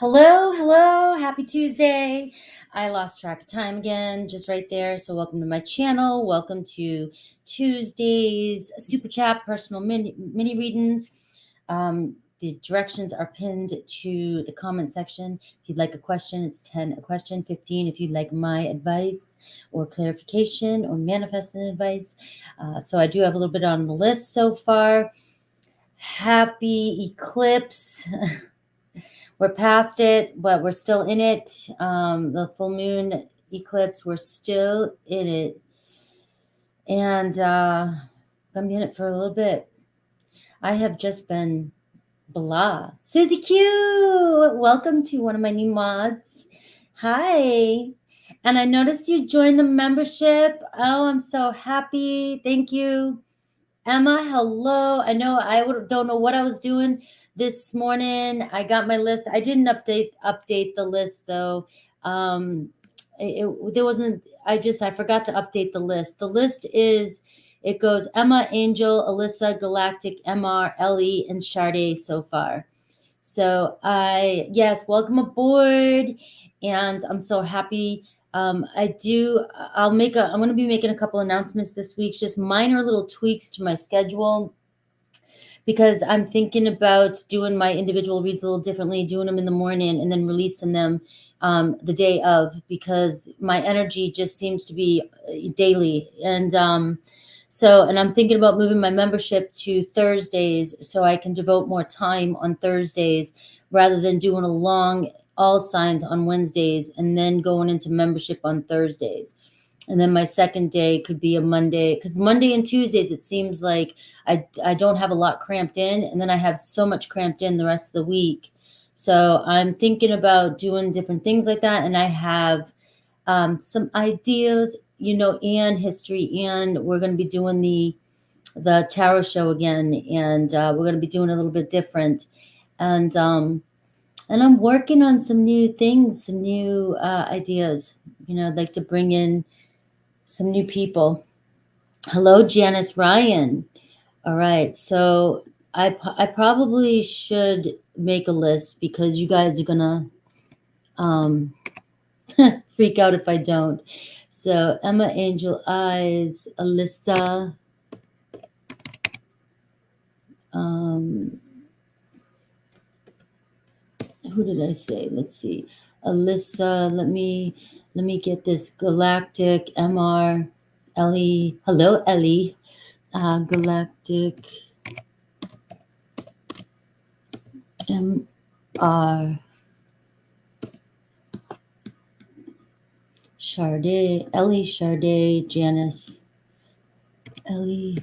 Hello, hello, happy Tuesday. I lost track of time again, just right there. So, welcome to my channel. Welcome to Tuesday's Super Chat personal mini readings. The directions are pinned to the comment section. If you'd like a question, it's 10 a question, 15 if you'd like my advice or clarification or manifesting advice. So, I do have a little bit on the list so far. Happy eclipse. We're past it, but we're still in it. The full moon eclipse, we're still in it. And I'm going to be in it for a little bit. I have just been blah. Susie Q, welcome to one of my new mods. Hi. And I noticed you joined the membership. Oh, I'm so happy. Thank you. Emma, hello. I know don't know what I was doing this morning. I got my list. I didn't update the list though. There wasn't. I forgot to update the list. The list it goes Emma, Angel, Alyssa, Galactic, MR, Ellie, and Sade so far. So yes, welcome aboard, and I'm so happy. I'm going to be making a couple announcements this week, just minor little tweaks to my schedule, because I'm thinking about doing my individual reads a little differently, doing them in the morning and then releasing them the day of, because my energy just seems to be daily. And I'm thinking about moving my membership to Thursdays so I can devote more time on Thursdays rather than doing a long all signs on Wednesdays and then going into membership on Thursdays. And then my second day could be a Monday, because Monday and Tuesdays, it seems like I don't have a lot cramped in, and then I have so much cramped in the rest of the week. So I'm thinking about doing different things like that. And I have some ideas, and history, and we're going to be doing the tarot show again, and we're going to be doing a little bit different. And I'm working on some new things, some new ideas. I'd like to bring in some new people. Hello, Janice Ryan. All right, so I probably should make a list, because you guys are gonna freak out if I don't. So Emma, Angel, Eyes, Alyssa, who did I say? Let's see, Alyssa. Let me get this. Galactic, MR, Ellie. Hello, Ellie. Galactic, MR, Sade, Ellie, Sade, Janice, Ellie,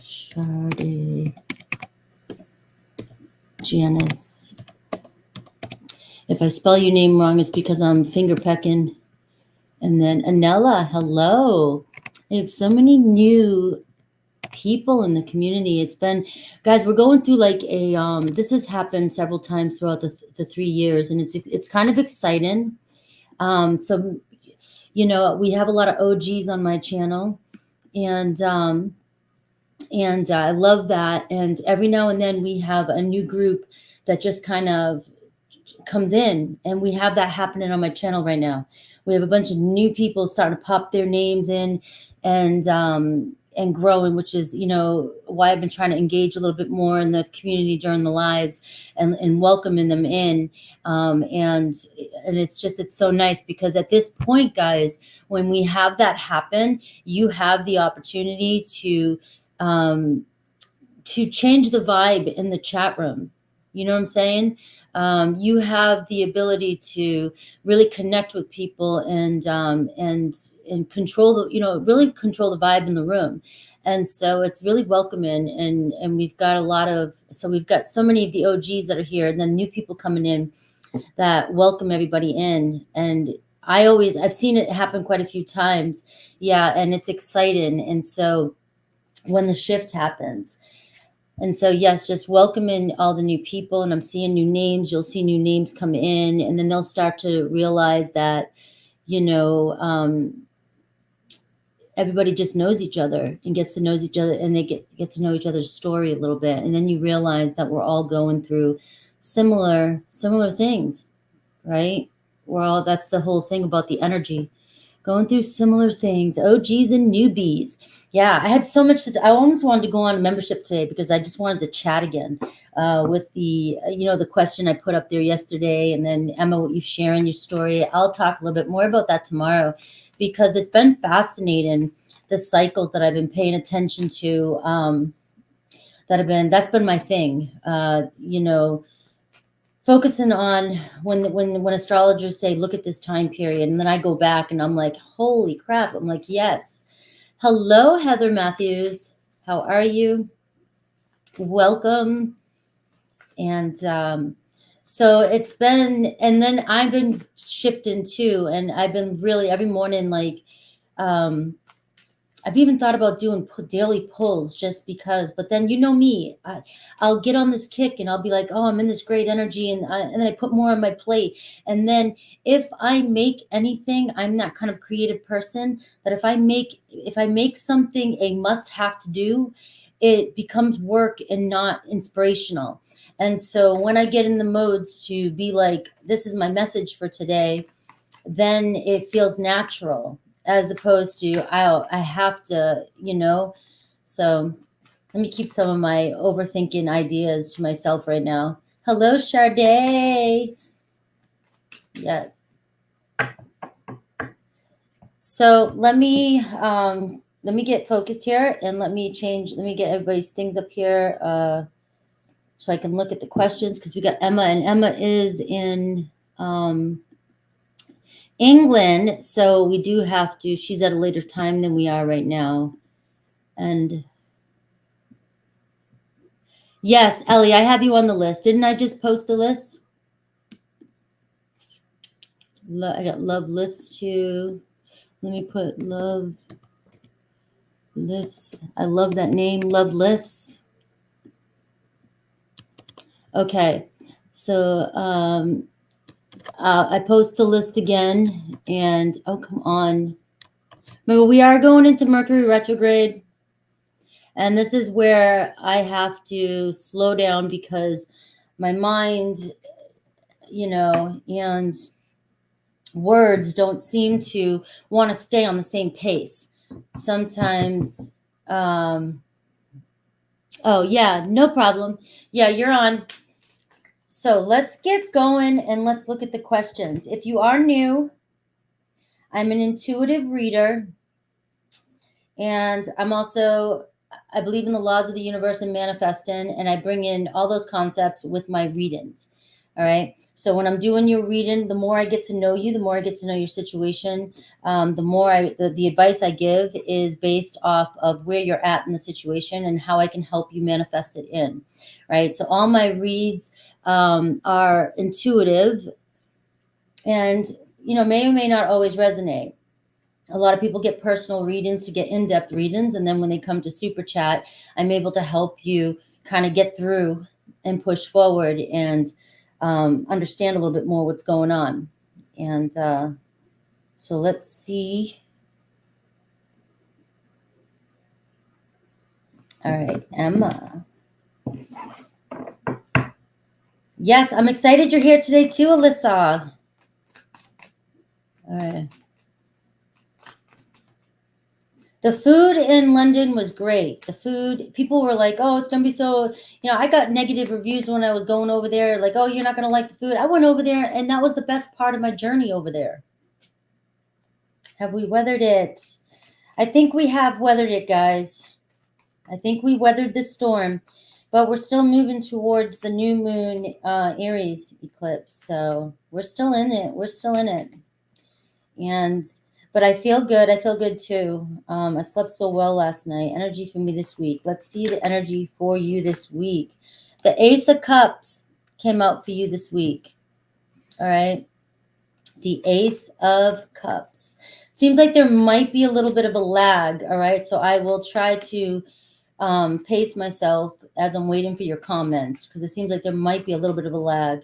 Sade, Janice. If I spell your name wrong, it's because I'm finger pecking. And then Anella, hello. I have so many new people in the community. It's been, guys, we're going through like a this has happened several times throughout the 3 years, and it's kind of exciting. So we have a lot of OGs on my channel, and I love that. And every now and then we have a new group that just kind of comes in, and we have that happening on my channel right now. We have a bunch of new people starting to pop their names in, and growing, which is, why I've been trying to engage a little bit more in the community during the lives, and welcoming them in. And it's so nice, because at this point, guys, when we have that happen, you have the opportunity to change the vibe in the chat room. You know what I'm saying? You have the ability to really connect with people, and control really control the vibe in the room. And so it's really welcoming, and we've got we've got so many of the OGs that are here, and then new people coming in that welcome everybody in. And I've seen it happen quite a few times. Yeah. And it's exciting. And so when the shift happens, and so, yes, just welcoming all the new people, and I'm seeing new names. You'll see new names come in, and then they'll start to realize that, everybody just knows each other and gets to know each other, and they get to know each other's story a little bit. And then you realize that we're all going through similar things, right? That's the whole thing about the energy. Going through similar things, OGs and newbies. Yeah, I had so much I almost wanted to go on membership today because I just wanted to chat again with the, the question I put up there yesterday. And then Emma, what you share in your story. I'll talk a little bit more about that tomorrow because it's been fascinating, the cycles that I've been paying attention to. That's been my thing. Focusing on when astrologers say, look at this time period. And then I go back and I'm like, holy crap. I'm like, yes. Hello, Heather Matthews. How are you? Welcome. And so it's been, and then I've been shifting too. And I've been really every morning, like, I've even thought about doing daily pulls just because, but then you know me, I'll get on this kick and I'll be like, oh, I'm in this great energy. And then I put more on my plate. And then if I make anything, I'm that kind of creative person that if I make something a must have to do, it becomes work and not inspirational. And so when I get in the modes to be like, this is my message for today, then it feels natural. As opposed to I have to, So let me keep some of my overthinking ideas to myself right now. Hello, Sade. Yes. So let me get focused here and let me get everybody's things up here so I can look at the questions because we got Emma, and Emma is in England, so we do have to, she's at a later time than we are right now. And yes, Ellie, I have you on the list. Didn't I just post the list? I got love lifts too. Let me put love lifts. I love that name, love lifts. Okay, so I post the list again, and oh, come on. Remember, we are going into Mercury retrograde, and this is where I have to slow down because my mind, and words don't seem to want to stay on the same pace. Sometimes, oh yeah, no problem. Yeah, you're on. So let's get going and let's look at the questions. If you are new, I'm an intuitive reader, and I'm also, I believe in the laws of the universe and manifesting, and I bring in all those concepts with my readings. All right. So when I'm doing your reading, the more I get to know you, the more I get to know your situation, the more the advice I give is based off of where you're at in the situation and how I can help you manifest it in. Right. So all my reads are intuitive and, may or may not always resonate. A lot of people get personal readings to get in-depth readings. And then when they come to Super Chat, I'm able to help you kind of get through and push forward and understand a little bit more what's going on. And so let's see. All right, Emma. Yes, I'm excited you're here today too, Alyssa. All right. The food in London was great. The food, people were like, oh, it's going to be so, I got negative reviews when I was going over there. Like, oh, you're not going to like the food. I went over there and that was the best part of my journey over there. Have we weathered it? I think we have weathered it, guys. I think we weathered the storm, but we're still moving towards the new moon Aries eclipse. So we're still in it. We're still in it. But I feel good. I feel good too. I slept so well last night. Energy for me this week. Let's see the energy for you this week. The Ace of Cups came out for you this week. All right. The Ace of Cups. Seems like there might be a little bit of a lag. All right. So I will try to pace myself as I'm waiting for your comments because it seems like there might be a little bit of a lag.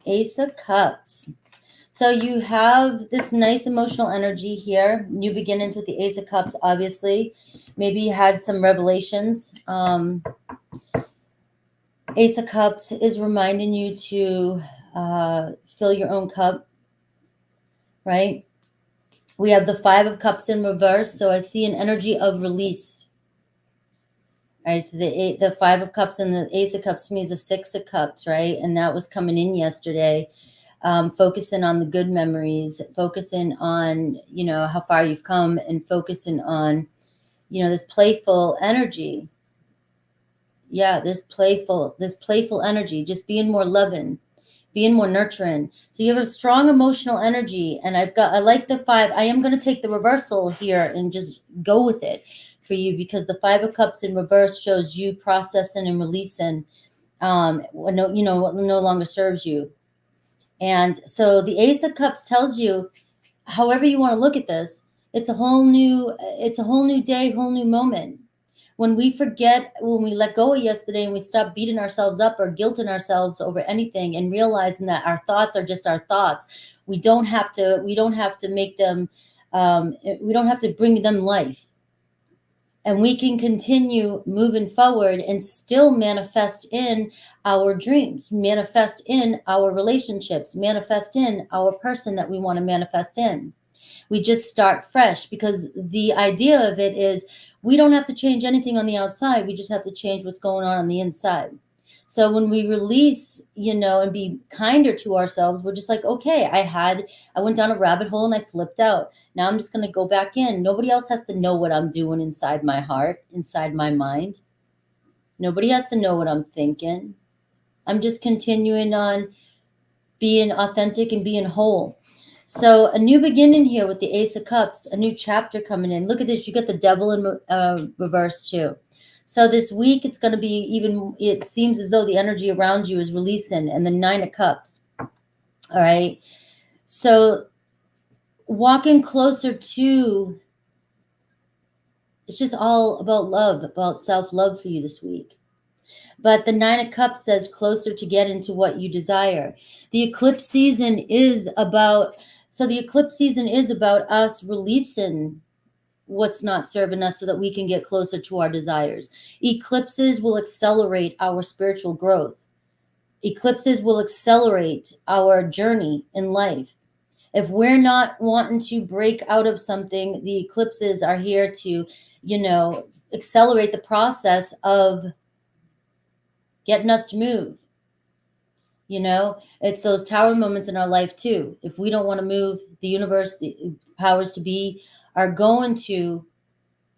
Ace of Cups. So you have this nice emotional energy here. New beginnings with the Ace of Cups, obviously. Maybe you had some revelations. Ace of Cups is reminding you to fill your own cup, right? We have the Five of Cups in reverse, so I see an energy of release. All right, so the Five of Cups and the Ace of Cups means the Six of Cups, right? And that was coming in yesterday. Focusing on the good memories, focusing on, you know, how far you've come, and focusing on, you know, this playful energy. Yeah, this playful energy, just being more loving, being more nurturing. So you have a strong emotional energy, and I like the five. I am going to take the reversal here and just go with it for you, because the Five of Cups in reverse shows you processing and releasing what no longer serves you. And so the Ace of Cups tells you, however you want to look at this, it's a whole new day, whole new moment. When we let go of yesterday and we stop beating ourselves up or guilting ourselves over anything, and realizing that our thoughts are just our thoughts, we don't have to make them, we don't have to bring them life. And we can continue moving forward and still manifest in our dreams, manifest in our relationships, manifest in our person that we want to manifest in. We just start fresh, because the idea of it is we don't have to change anything on the outside. We just have to change what's going on the inside. So when we release, and be kinder to ourselves, we're just like, okay, I went down a rabbit hole and I flipped out. Now I'm just going to go back in. Nobody else has to know what I'm doing inside my heart, inside my mind. Nobody has to know what I'm thinking. I'm just continuing on being authentic and being whole. So a new beginning here with the Ace of Cups, a new chapter coming in. Look at this. You got the Devil in reverse too. So this week it's going to be it seems as though the energy around you is releasing, and the Nine of Cups. All right. So walking closer to, it's just all about love, about self-love for you this week. But the Nine of Cups says closer to get into what you desire. The eclipse season is about us releasing what's not serving us so that we can get closer to our desires. Eclipses will accelerate our spiritual growth. Eclipses will accelerate our journey in life. If we're not wanting to break out of something, the eclipses are here to, accelerate the process of getting us to move. It's those tower moments in our life too. If we don't want to move, the universe, the powers to be are going to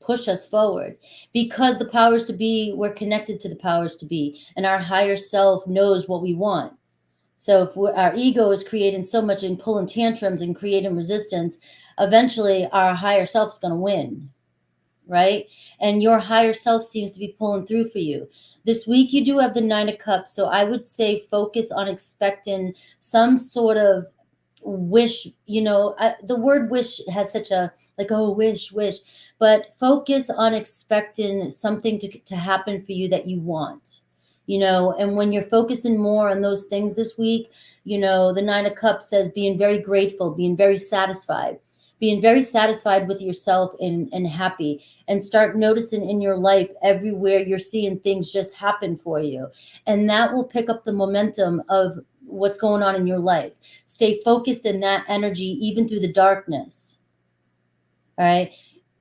push us forward, because the powers to be, we're connected to the powers to be, and our higher self knows what we want. So if our ego is creating so much and pulling tantrums and creating resistance, eventually our higher self is going to win, right? And your higher self seems to be pulling through for you. This week you do have the Nine of Cups, so I would say focus on expecting some sort of wish. The word wish has such a, like, oh, wish, but focus on expecting something to happen for you that you want. And when you're focusing more on those things this week, the Nine of Cups says being very grateful, being very satisfied with yourself and happy, and start noticing in your life everywhere you're seeing things just happen for you. And that will pick up the momentum of what's going on in your life. Stay focused in that energy, even through the darkness. All right.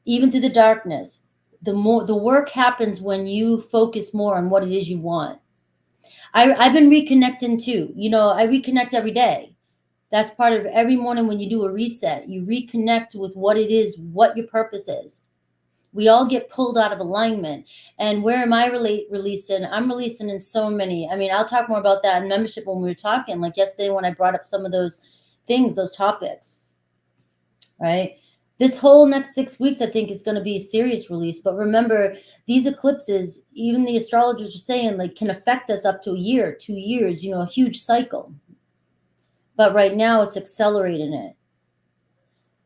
Even through the darkness, the work happens when you focus more on what it is you want. I've been reconnecting too. I reconnect every day. That's part of every morning when you do a reset. You reconnect with what it is, what your purpose is. We all get pulled out of alignment. And where am I releasing? I'm releasing in so many. I'll talk more about that in membership when we were talking, like yesterday when I brought up some of those things, those topics, right? This whole next 6 weeks, I think, is going to be a serious release. But remember, these eclipses, even the astrologers are saying, like, can affect us up to a year, 2 years, a huge cycle. But right now it's accelerating it.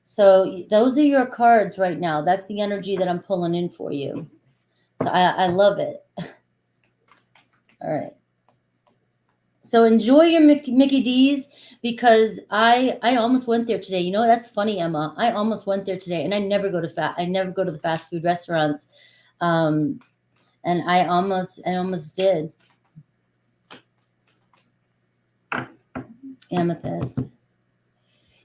So those are your cards right now. That's the energy that I'm pulling in for you. So I love it. All right. So enjoy your Mickey D's, because I almost went there today. That's funny, Emma. I almost went there today, and I never go to the fast food restaurants. And I almost did. Amethyst.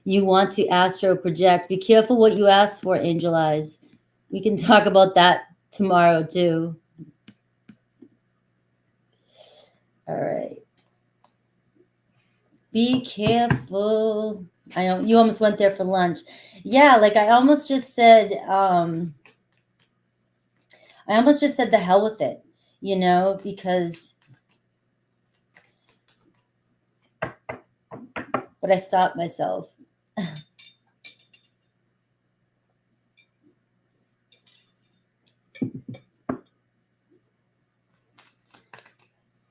You want to astro project. Be careful what you ask for, Angel Eyes. We can talk about that tomorrow too. All right. Be careful. I know you almost went there for lunch. Yeah, like I almost just said the hell with it, you know, because but I stopped myself.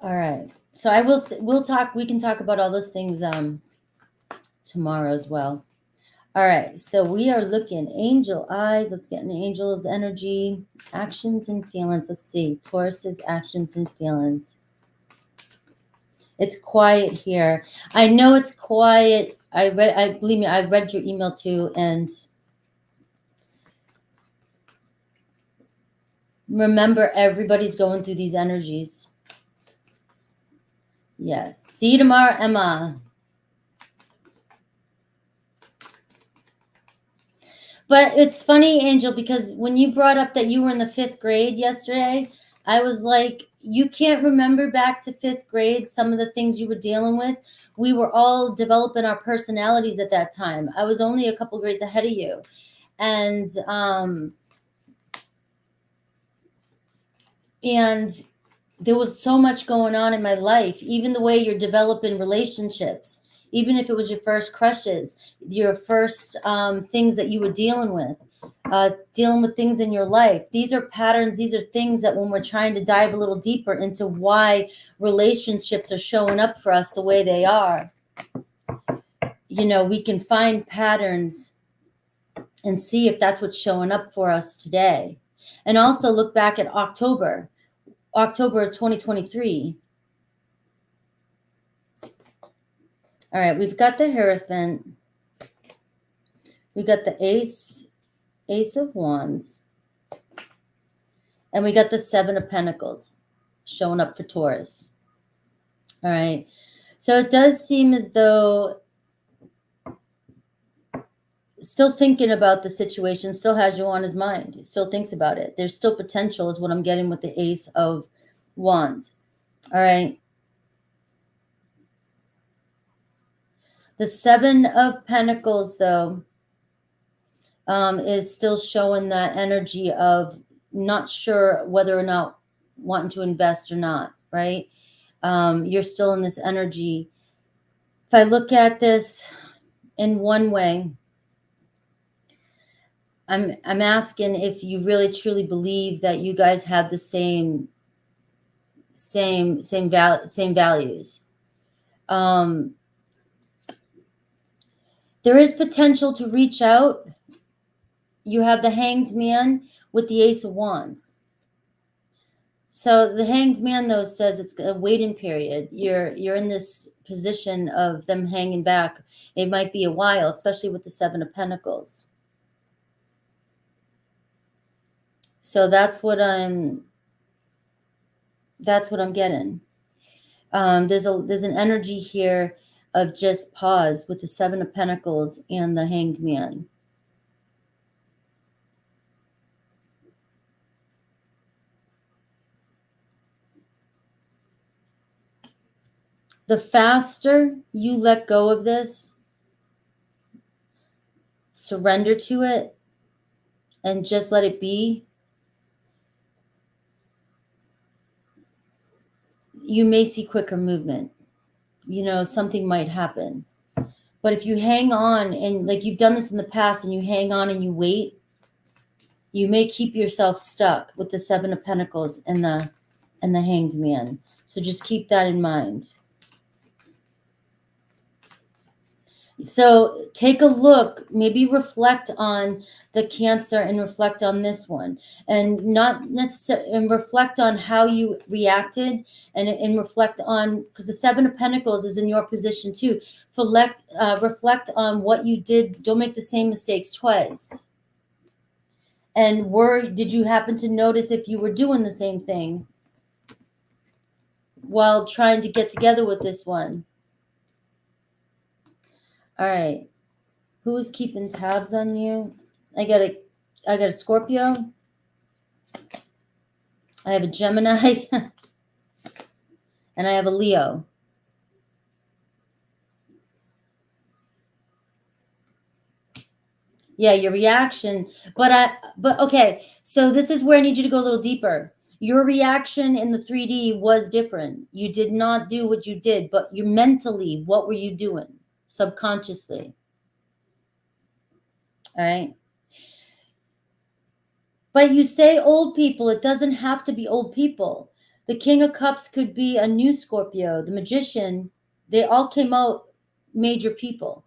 All right. So we can talk about all those things tomorrow as well. All right. So we are looking angel eyes. Let's get an angel's energy, actions and feelings. Let's see. Taurus's actions and feelings. It's quiet here. I know it's quiet. Believe me, I read your email too, and remember everybody's going through these energies. Yes. See you tomorrow, Emma. But it's funny, Angel, because when you brought up that you were in the 5th grade yesterday, I was like, you can't remember back to 5th grade some of the things you were dealing with. We were all developing our personalities at that time. I was only a couple grades ahead of you. And there was so much going on in my life, even the way you're developing relationships, even if it was your first crushes, your first things that you were dealing with things in your life. These are patterns. These are things that when we're trying to dive a little deeper into why relationships are showing up for us the way they are, you know, we can find patterns and see if that's what's showing up for us today. And also look back at October of 2023. All right, we've got the Hierophant. We got the Ace of Wands. And we got the 7 of Pentacles showing up for Taurus. All right. So it does seem as though still thinking about the situation, still has you on his mind. He still thinks about it. There's still potential is what I'm getting with the Ace of Wands. All right. The 7 of Pentacles, though, is still showing that energy of not sure whether or not wanting to invest or not, right? You're still in this energy. If I look at this in one way, I'm asking if you really truly believe that you guys have the same values. There is potential to reach out. You have the Hanged Man with the Ace of Wands. So the Hanged Man, though, says it's a waiting period. You're in this position of them hanging back. It might be a while, especially with the 7 of Pentacles. So that's what I'm getting. There's an energy here of just pause with the 7 of Pentacles and the Hanged Man. The faster you let go of this, surrender to it, and just let it be, you may see quicker movement. You know, something might happen. But if you hang on, and like you've done this in the past, and you hang on and you wait, you may keep yourself stuck with the 7 of Pentacles and the Hanged Man. So just keep that in mind. So take a look, maybe reflect on the Cancer and reflect on this one, and not necessarily, and reflect on how you reacted, and reflect on, because the 7 of Pentacles is in your position too. Reflect on what you did. Don't make the same mistakes twice. And did you happen to notice if you were doing the same thing while trying to get together with this one? All right. Who is keeping tabs on you? I got a Scorpio. I have a Gemini. And I have a Leo. Yeah, your reaction. But okay. So this is where I need you to go a little deeper. Your reaction in the 3D was different. You did not do what you did, but you mentally, what were you doing? Subconsciously. All right. But you say old people, it doesn't have to be old people. The King of Cups could be a new Scorpio. The Magician, they all came out major people.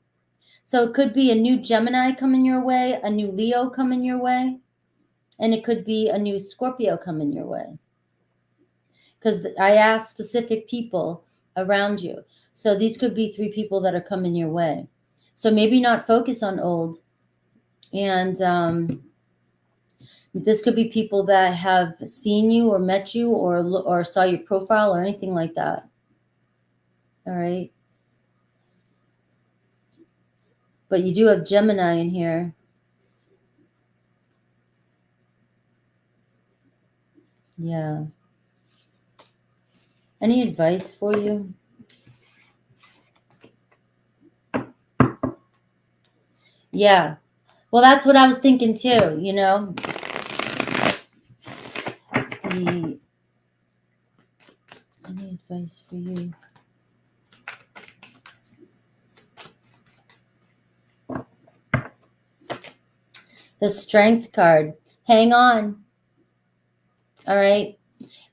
So it could be a new Gemini coming your way, a new Leo coming your way, and it could be a new Scorpio coming your way. Because I asked specific people around you. So these could be 3 people that are coming your way. So maybe not focus on old. And this could be people that have seen you or met you or saw your profile or anything like that. All right. But you do have Gemini in here. Yeah. Any advice for you? Yeah. Well, that's what I was thinking too, you know. Any advice for you? The Strength card. Hang on. All right.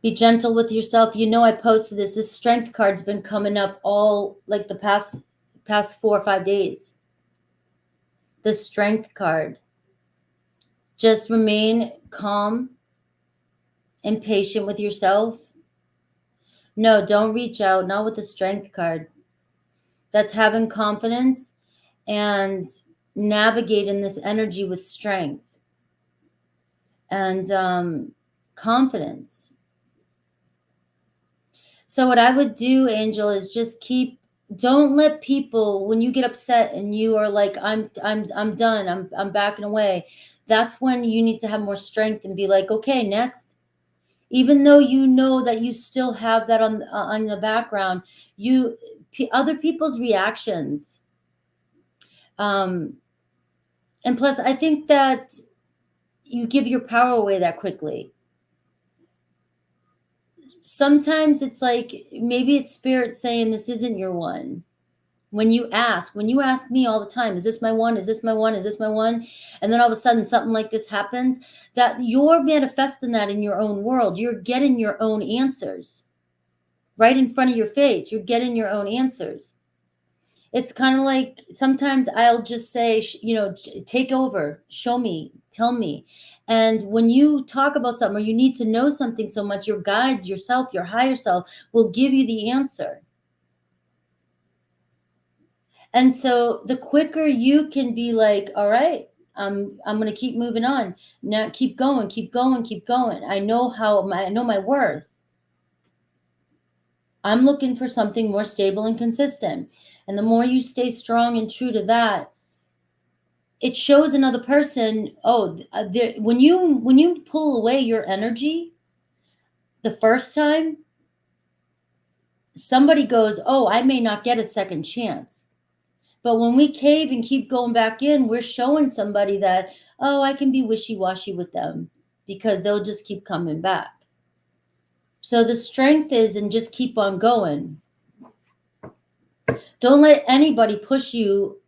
Be gentle with yourself. You know I posted this. This Strength card's been coming up all like the past 4 or 5 days. The Strength card. Just remain calm and patient with yourself. No, don't reach out. Not with the Strength card. That's having confidence and navigating this energy with strength and confidence. So what I would do, Angel, is just don't let people, when you get upset and you are like, I'm done, I'm backing away. That's when you need to have more strength and be like, okay, next. Even though you know that you still have that on the background, other people's reactions. And plus, I think that you give your power away that quickly. Sometimes it's like, maybe it's spirit saying this isn't your one. When you ask me all the time, is this my one? Is this my one? Is this my one? And then all of a sudden something like this happens, that you're manifesting that in your own world. You're getting your own answers right in front of your face. You're getting your own answers. It's kind of like sometimes I'll just say, take over, show me, tell me. And when you talk about something or you need to know something so much, your guides, yourself, your higher self will give you the answer. And so the quicker you can be like, all right, I'm going to keep moving on. Now keep going, keep going, keep going. I know my worth. I'm looking for something more stable and consistent. And the more you stay strong and true to that, it shows another person, when you pull away your energy the first time, somebody goes, oh, I may not get a second chance. But when we cave and keep going back in, we're showing somebody that, oh, I can be wishy-washy with them because they'll just keep coming back. So the strength is, and just keep on going. Don't let anybody push you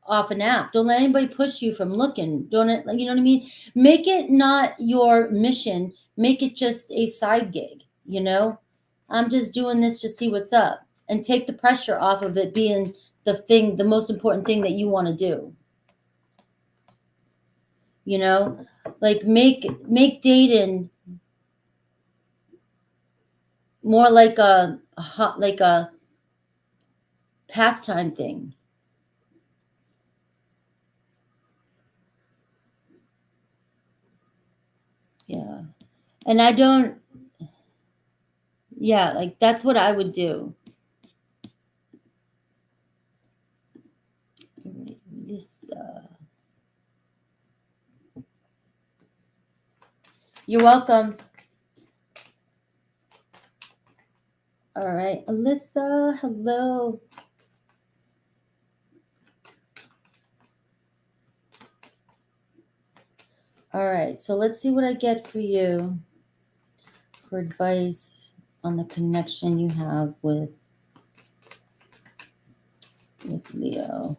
off an app. Don't let anybody push you from looking. You know what I mean? Make it not your mission. Make it just a side gig, you know? I'm just doing this to see what's up, and take the pressure off of it being the most important thing that you want to do. You know, like make dating more like a pastime thing. Yeah. And like that's what I would do. You're welcome. All right, Alyssa, hello. All right, so let's see what I get for you for advice on the connection you have with Leo.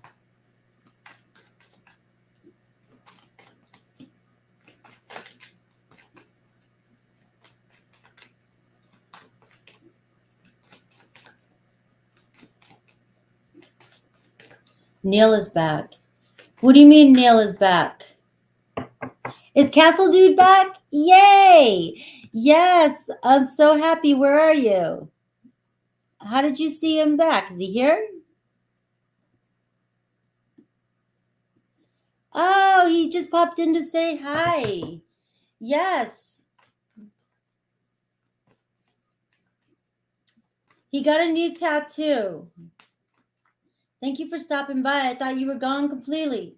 Neil is back. What do you mean Neil is back? Is Castle Dude back? Yay! Yes, I'm so happy. Where are you? How did you see him back? Is he here? Oh, he just popped in to say hi. Yes. He got a new tattoo. Thank you for stopping by. I thought you were gone completely.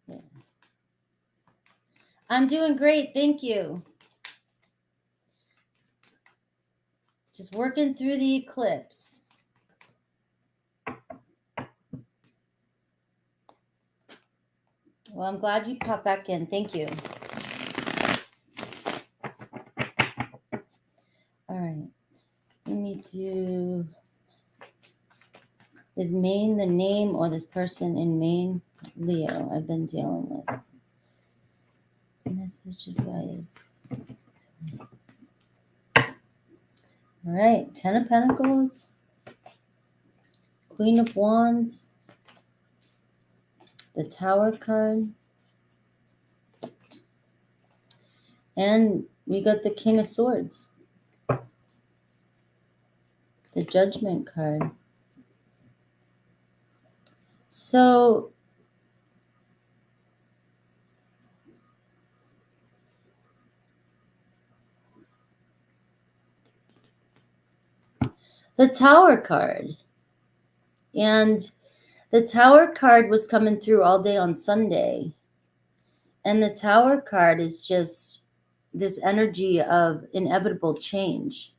Yeah. I'm doing great. Thank you. Just working through the eclipse. Well, I'm glad you popped back in. Thank you. All right. Let me do... Is Maine the name or this person in Maine? Leo, I've been dealing with. Message advice. All right. 10 of Pentacles. Queen of Wands. The Tower card. And we got the King of Swords. The Judgment card. So the Tower card. And the Tower card was coming through all day on Sunday. And the Tower card is just this energy of inevitable change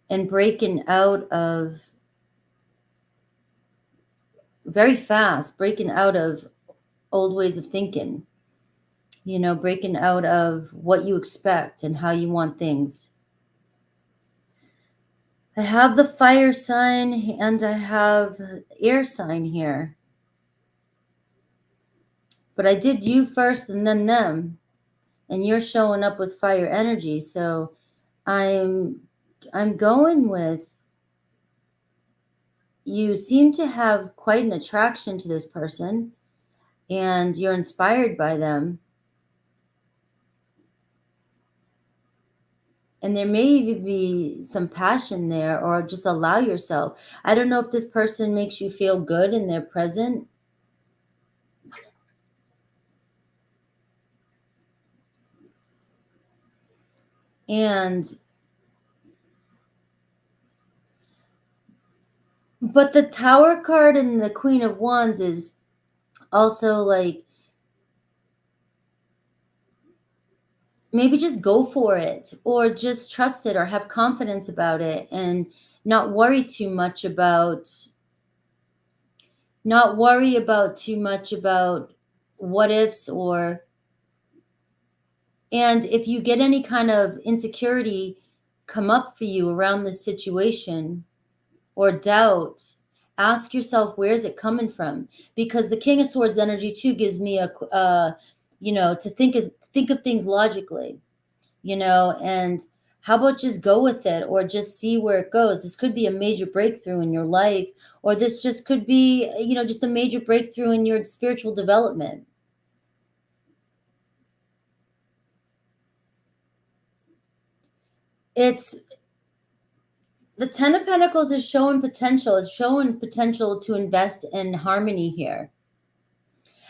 and breaking out of very fast, breaking out of old ways of thinking, you know, breaking out of what you expect and how you want things. I have the fire sign and I have air sign here. But I did you first and then them. And you're showing up with fire energy. So I'm going with, you seem to have quite an attraction to this person and you're inspired by them. And there may even be some passion there, or just allow yourself. I don't know if this person makes you feel good in their present. But the Tower card and the Queen of Wands is also like, maybe just go for it, or just trust it, or have confidence about it, and not worry too much about what ifs, and if you get any kind of insecurity come up for you around this situation or doubt, ask yourself, where's it coming from? Because the King of Swords energy too gives me to think of things logically, and how about just go with it, or just see where it goes? This could be a major breakthrough in your life, or this just could be, just a major breakthrough in your spiritual development. It's the 10 of Pentacles is showing potential, to invest in harmony here.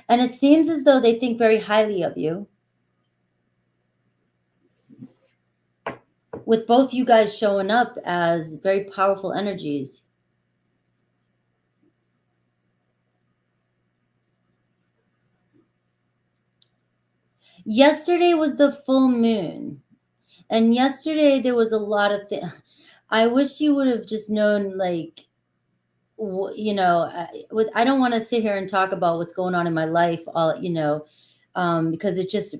And it seems as though they think very highly of you. with both you guys showing up as very powerful energies. Yesterday was the full moon. And yesterday there was a lot of things. I wish you would have just known, like, you know, I don't want to sit here and talk about what's going on in my life, all, you know, because it just,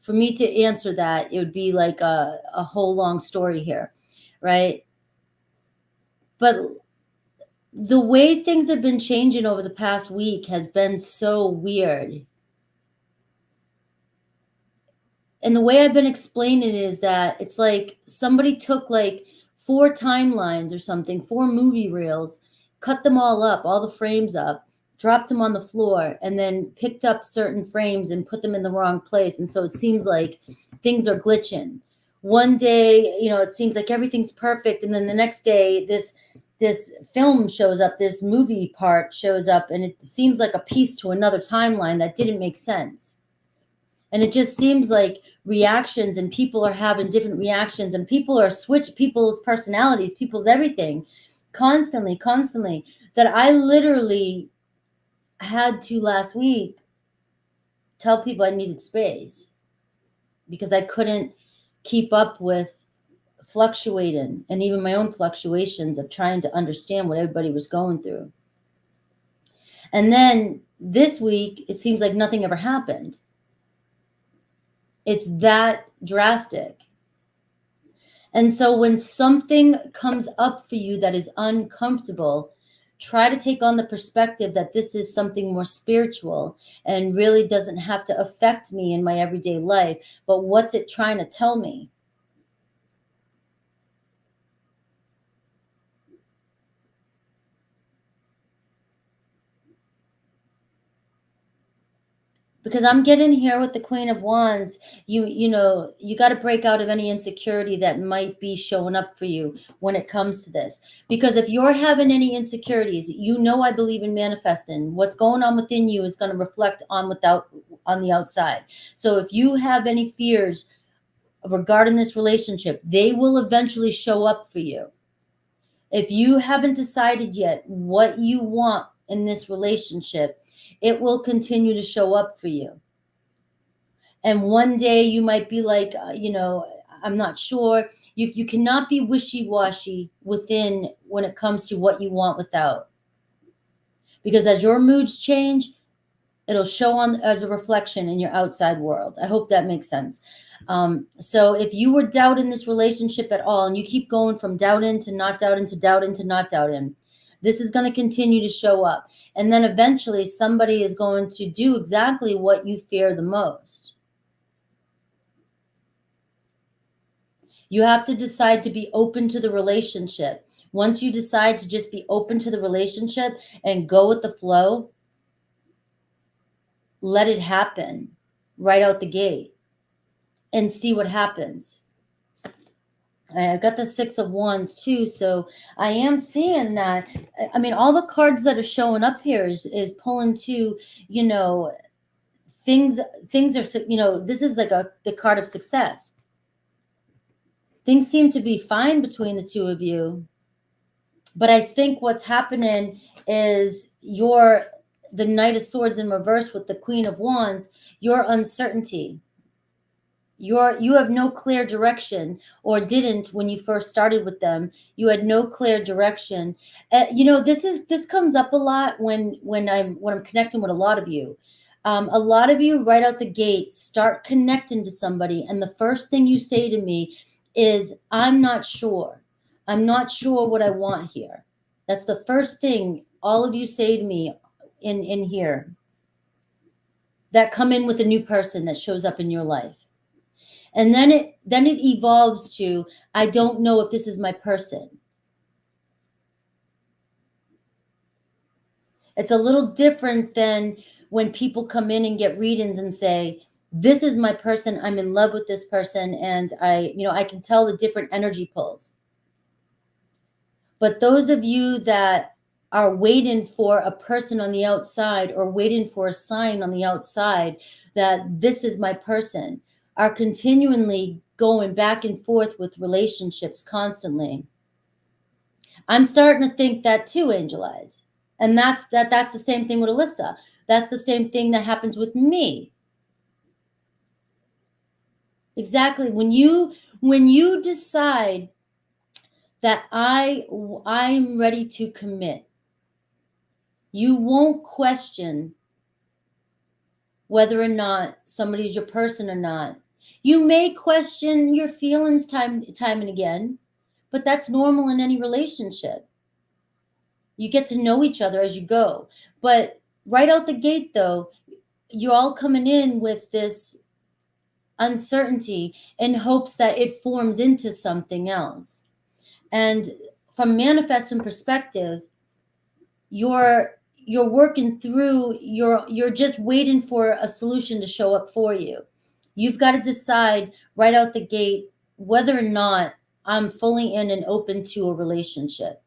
for me to answer that, it would be like a whole long story here, right? But the way things have been changing over the past week has been so weird. And the way I've been explaining it is that it's like somebody took like 4 timelines or something, 4 movie reels, cut them all up, all the frames up, dropped them on the floor, and then picked up certain frames and put them in the wrong place. And so it seems like things are glitching. One day, you know, it seems like everything's perfect, and then the next day, this film shows up, this movie part shows up, and it seems like a piece to another timeline that didn't make sense. And it just seems like reactions, and people are having different reactions, and people are people's personalities, people's everything constantly, that I literally had to last week tell people I needed space because I couldn't keep up with fluctuating, and even my own fluctuations of trying to understand what everybody was going through. And then this week, it seems like nothing ever happened. It's that drastic. And so when something comes up for you that is uncomfortable, try to take on the perspective that this is something more spiritual and really doesn't have to affect me in my everyday life. But what's it trying to tell me? Because I'm getting here with the Queen of Wands, you know, you got to break out of any insecurity that might be showing up for you when it comes to this. Because if you're having any insecurities, you know, I believe in manifesting. What's going on within you is going to reflect on the outside. So if you have any fears regarding this relationship, they will eventually show up for you. If you haven't decided yet what you want in this relationship, it will continue to show up for you. And one day you might be like, you know, I'm not sure. You cannot be wishy-washy within when it comes to what you want without. Because as your moods change, it'll show on as a reflection in your outside world. I hope that makes sense. So if you were doubting this relationship at all, and you keep going from doubting to not doubting to doubting to not doubting, this is going to continue to show up. And then eventually somebody is going to do exactly what you fear the most. You have to decide to be open to the relationship. Once you decide to just be open to the relationship and go with the flow, let it happen right out the gate and see what happens. I've got the 6 of Wands too, so I am seeing that. I mean, all the cards that are showing up here is pulling to, you know, things are, you know, this is like the card of success. Things seem to be fine between the two of you, but I think what's happening is the Knight of Swords in reverse with the Queen of Wands, your uncertainty. You have no clear direction, or didn't when you first started with them. You had no clear direction. You know, this comes up a lot when I'm connecting with a lot of you. A lot of you right out the gate start connecting to somebody, and the first thing you say to me is, I'm not sure. I'm not sure what I want here. That's the first thing all of you say to me in here that come in with a new person that shows up in your life. And then it evolves to, I don't know if this is my person. It's a little different than when people come in and get readings and say, this is my person, I'm in love with this person, and I can tell the different energy pulls. But those of you that are waiting for a person on the outside, or waiting for a sign on the outside that this is my person, are continually going back and forth with relationships constantly. I'm starting to think that too, Angel Eyes. And that's the same thing with Alyssa. That's the same thing that happens with me. Exactly. When you decide that I'm ready to commit, you won't question whether or not somebody's your person or not. You may question your feelings time and again, but that's normal in any relationship. You get to know each other as you go. But right out the gate, though, you're all coming in with this uncertainty in hopes that it forms into something else. And from manifesting perspective, you're working through, you're just waiting for a solution to show up for you. You've got to decide right out the gate whether or not I'm fully in and open to a relationship.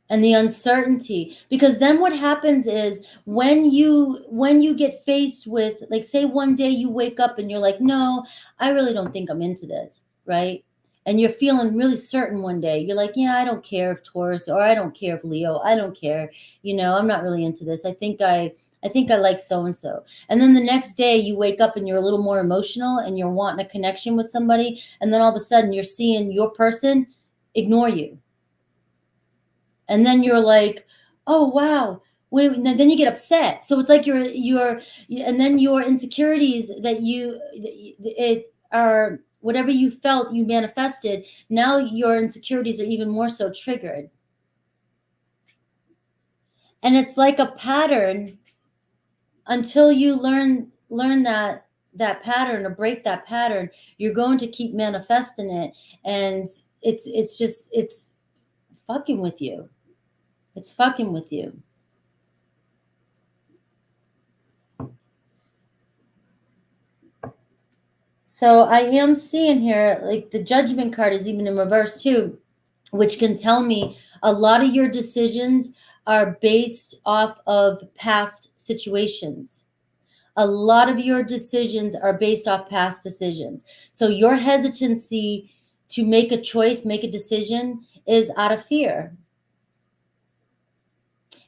And the uncertainty, because then what happens is when you get faced with, like, say one day you wake up and you're like, no, I really don't think I'm into this, right? And you're feeling really certain one day. You're like, yeah, I don't care if Taurus, or I don't care if Leo, I don't care. I'm not really into this. I think I like so-and-so. And then the next day you wake up and you're a little more emotional and you're wanting a connection with somebody. And then all of a sudden you're seeing your person ignore you. And then you're like, oh, wow. Wait, and then you get upset. So it's like and then your insecurities that it are whatever you felt you manifested. Now your insecurities are even more so triggered. And it's like a pattern until you learn that pattern or break that pattern. You're going to keep manifesting it. And it's fucking with you. It's fucking with you. So I am seeing here, like, the Judgment card is even in reverse too, which can tell me a lot of your decisions are based off of past situations. A lot of your decisions are based off past decisions. So your hesitancy to make a choice, make a decision, is out of fear.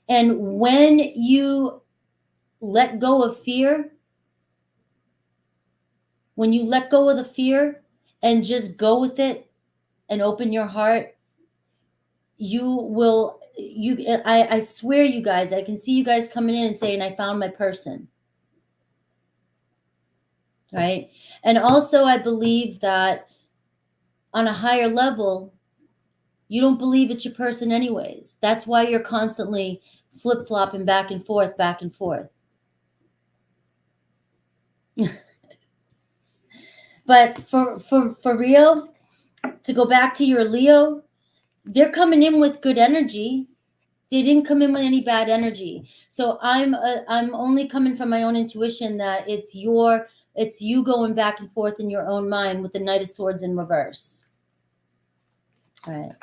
And when you let go of fear, when you let go of the fear and just go with it and open your heart, I swear, you guys, I can see you guys coming in and saying, I found my person. Right? And also, I believe that on a higher level, you don't believe it's your person anyways. That's why you're constantly flip-flopping back and forth, back and forth. But for real, to go back to your Leo, they're coming in with good energy. They didn't come in with any bad energy. So I'm only coming from my own intuition that it's you going back and forth in your own mind with the Knight of Swords in reverse. All right.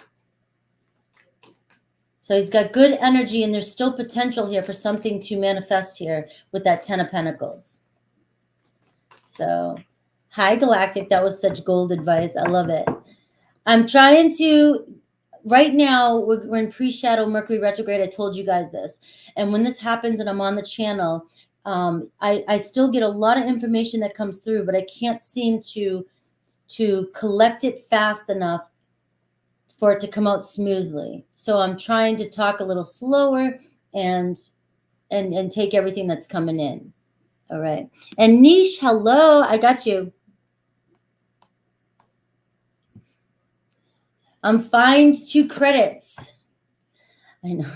So he's got good energy, and there's still potential here for something to manifest here with that 10 of Pentacles. So, hi, Galactic. That was such gold advice. I love it. I'm trying to, right now, we're in pre-shadow Mercury retrograde. I told you guys this. And when this happens and I'm on the channel, I still get a lot of information that comes through, but I can't seem to collect it fast enough for it to come out smoothly. So I'm trying to talk a little slower and take everything that's coming in. All right. And Niche, hello. I got you. I'm fined 2 credits. I know.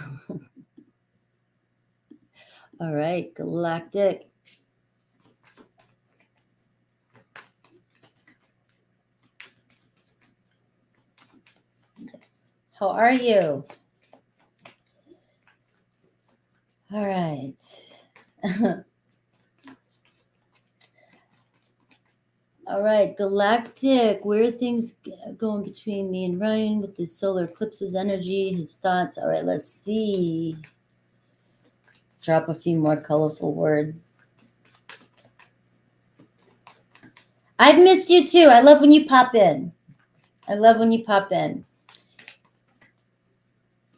All right, Galactic. How are you? All right. All right, Galactic. Where are things going between me and Ryan with the solar eclipse's energy, his thoughts? All right, let's see. Drop a few more colorful words. I've missed you too. I love when you pop in. I love when you pop in.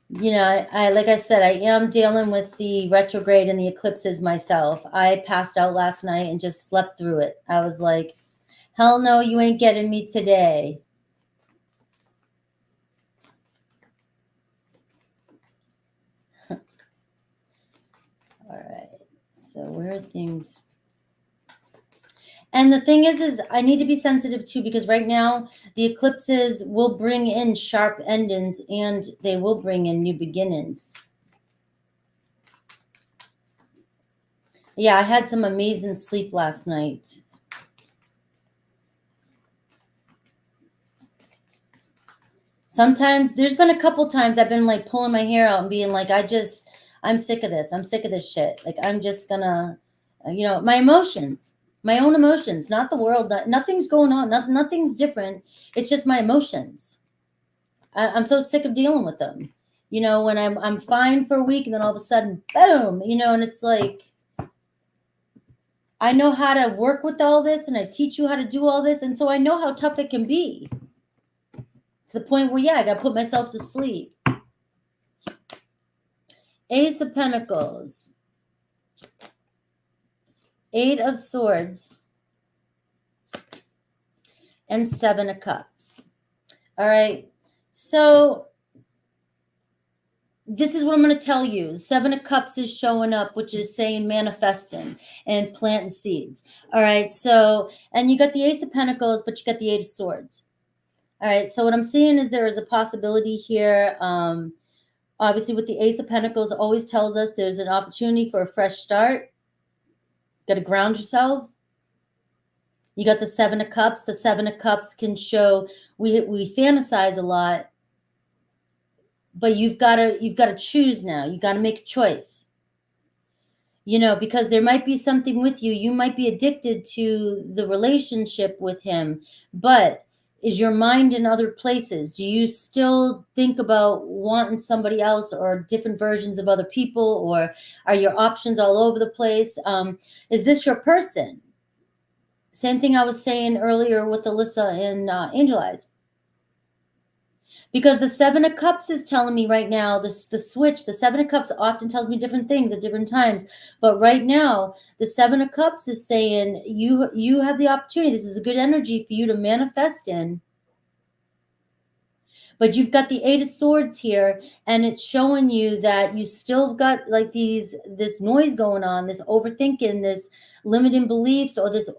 You know, I like I said, I am dealing with the retrograde and the eclipses myself. I passed out last night and just slept through it. I was like, hell no, you ain't getting me today. All right. So where are things? And the thing is I need to be sensitive too, because right now the eclipses will bring in sharp endings and they will bring in new beginnings. Yeah, I had some amazing sleep last night. Sometimes there's been a couple times I've been like pulling my hair out and being like, I'm sick of this. I'm sick of this shit. Like, I'm just gonna, my emotions, my own emotions, not the world. Nothing's going on. Nothing's different. It's just my emotions. I'm so sick of dealing with them. When I'm fine for a week and then all of a sudden, boom, and it's like, I know how to work with all this and I teach you how to do all this. And so I know how tough it can be, to the point where, I got to put myself to sleep. Ace of Pentacles, Eight of Swords, and Seven of Cups. All right. So this is what I'm going to tell you. The Seven of Cups is showing up, which is saying manifesting and planting seeds. All right. So, and you got the Ace of Pentacles, but you got the Eight of Swords. All right. So what I'm seeing is there is a possibility here. Obviously, with the Ace of Pentacles, always tells us there's an opportunity for a fresh start. Got to ground yourself. You got the Seven of Cups. The Seven of Cups can show we fantasize a lot, but you've got to choose now. You got to make a choice. Because there might be something with you. You might be addicted to the relationship with him, but is your mind in other places? Do you still think about wanting somebody else or different versions of other people, or are your options all over the place? Is this your person? Same thing I was saying earlier with Alyssa and Angel Eyes. Because the Seven of Cups is telling me right now, the switch, the Seven of Cups often tells me different things at different times. But right now, the Seven of Cups is saying you have the opportunity. This is a good energy for you to manifest in. But you've got the Eight of Swords here, and it's showing you that you still got like this noise going on, this overthinking, this limiting beliefs, or this,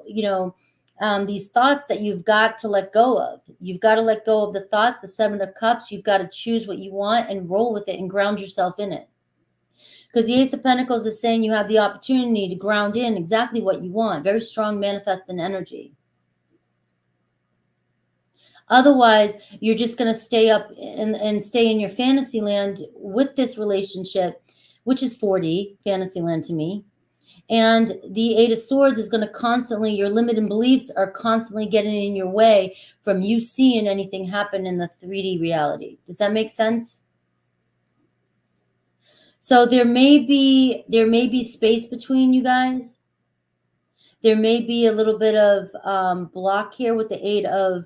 these thoughts that you've got to let go of. You've got to let go of the thoughts, the Seven of Cups. You've got to choose what you want and roll with it and ground yourself in it. Because the Ace of Pentacles is saying you have the opportunity to ground in exactly what you want. Very strong manifesting energy. Otherwise, you're just going to stay up and stay in your fantasy land with this relationship, which is 4D fantasy land to me. And the Eight of Swords is going to constantly, your limiting beliefs are constantly getting in your way from you seeing anything happen in the 3D reality. Does that make sense? So there may be space between you guys. There may be a little bit of block here with the Eight of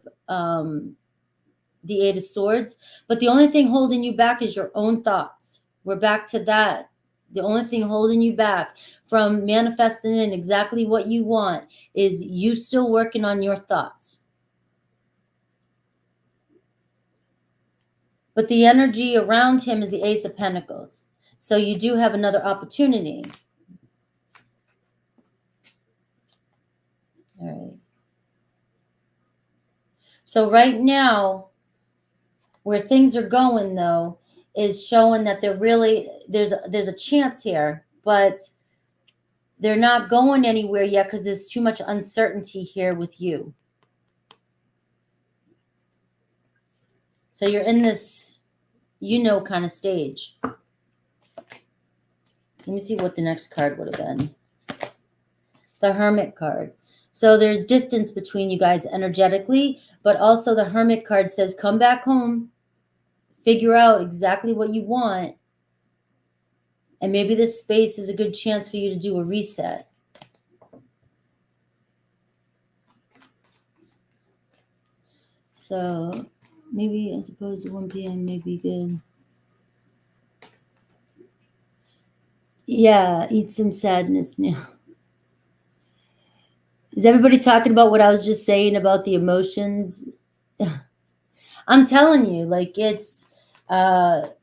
Swords, but the only thing holding you back is your own thoughts. We're back to that. The only thing holding you back from manifesting in exactly what you want is you still working on your thoughts. But the energy around him is the Ace of Pentacles. So you do have another opportunity. All right. So right now, where things are going, though, is showing that there's a chance here, but they're not going anywhere yet because there's too much uncertainty here with you. So you're in this, kind of stage. Let me see what the next card would have been. The Hermit card. So there's distance between you guys energetically, but also the Hermit card says, come back home, figure out exactly what you want. And maybe this space is a good chance for you to do a reset. So maybe as opposed to 1 p.m. may be good. Yeah, eat some sadness now. Is everybody talking about what I was just saying about the emotions? I'm telling you, like it's no.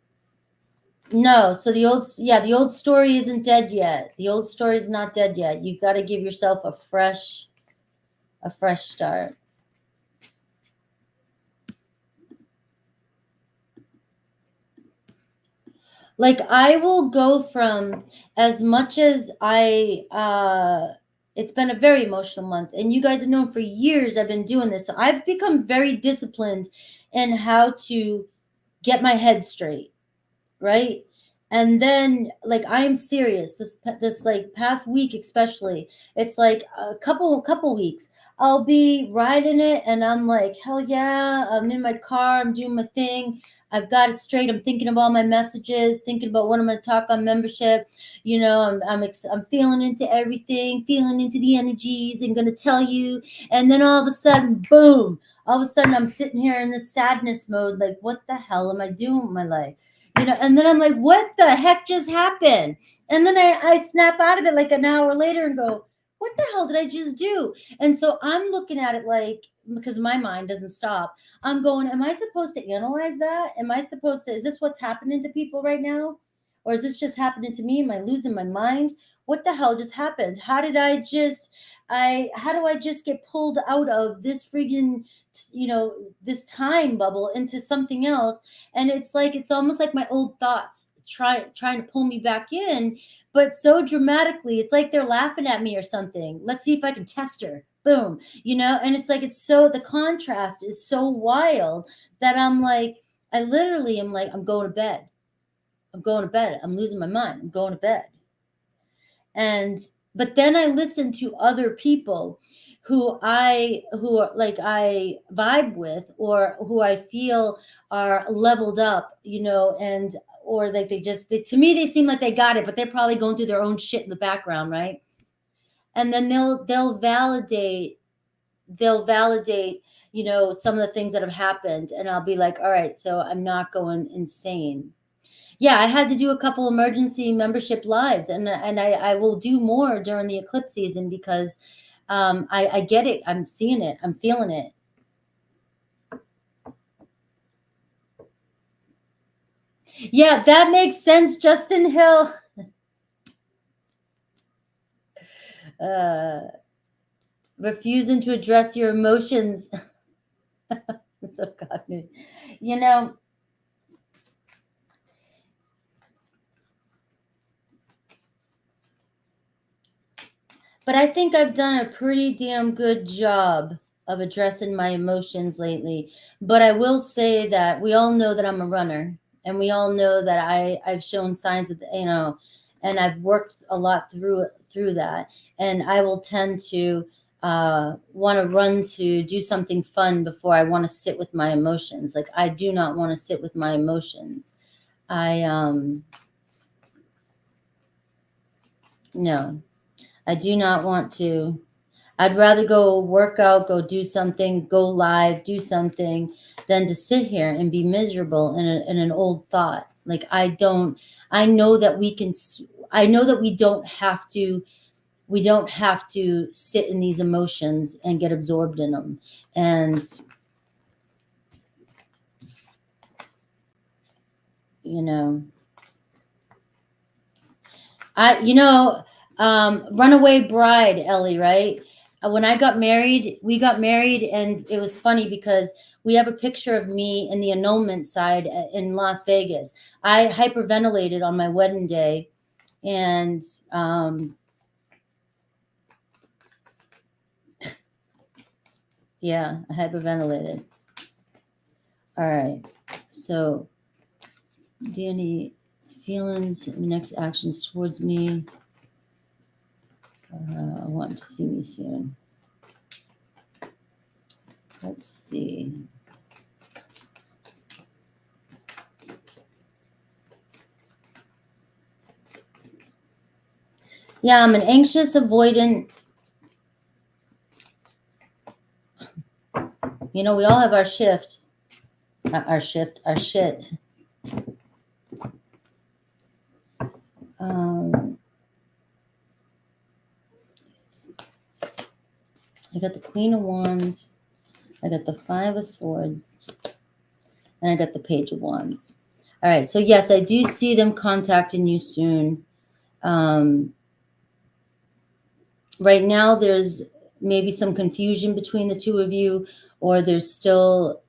So the old story isn't dead yet. The old story is not dead yet. You got to give yourself a fresh start. Like I will go from, as much as it's been a very emotional month, and you guys have known for years I've been doing this. So I've become very disciplined in how to get my head straight, right? And then like I am serious this like past week especially. It's like a couple weeks I'll be riding it and I'm like, hell yeah, I'm in my car, I'm doing my thing, I've got it straight, I'm thinking of all my messages, thinking about what I'm going to talk on membership, you know, I'm feeling into everything, feeling into the energies and going to tell you. And then all of a sudden, boom, all of a sudden I'm sitting here in this sadness mode, like what the hell am I doing with my life? You know, and then I'm like, what the heck just happened? And then I snap out of it like an hour later and go, what the hell did I just do? And so I'm looking at it like, because my mind doesn't stop, I'm going, am I supposed to analyze that? Am I supposed to, is this what's happening to people right now? Or is this just happening to me? Am I losing my mind? What the hell just happened? How do I just get pulled out of this friggin', you know, this time bubble into something else? And it's like, it's almost like my old thoughts trying to pull me back in, but so dramatically. It's like they're laughing at me or something. Let's see if I can test her. Boom, you know. And it's like, it's so, the contrast is so wild that I'm like, I literally am like, I'm going to bed, I'm losing my mind, I'm going to bed. And but then I listen to other people who are like I vibe with, or who I feel are leveled up, you know, and or like to me they seem like they got it, but they're probably going through their own shit in the background, right? And then they'll validate, you know, some of the things that have happened, and I'll be like, all right, so I'm not going insane. Yeah, I had to do a couple emergency membership lives, and I will do more during the eclipse season because I get it. I'm seeing it. I'm feeling it. Yeah, that makes sense, Justin Hill. Uh, refusing to address your emotions. So God, you know, but I think I've done a pretty damn good job of addressing my emotions lately. But I will say that we all know that I'm a runner, and we all know that I've shown signs of, you know, and I've worked a lot through that. And I will tend to want to run to do something fun before I want to sit with my emotions. Like I do not want to sit with my emotions. No, I do not want to. I'd rather go work out, go do something, go live, do something, than to sit here and be miserable in an old thought. Like I know that I know that we don't have to sit in these emotions and get absorbed in them. And, you know, Runaway Bride, Ellie, right? When we got married, and it was funny because we have a picture of me in the annulment side in Las Vegas. I hyperventilated on my wedding day, and yeah, I hyperventilated. All right, so Danny, feelings, next actions towards me. I want to see me soon. Let's see. Yeah, I'm an anxious avoidant. You know, we all have our shift. Our shit. I got the Queen of Wands. I got the Five of Swords. And I got the Page of Wands. All right. So, yes, I do see them contacting you soon. Right now, there's maybe some confusion between the two of you, or there's still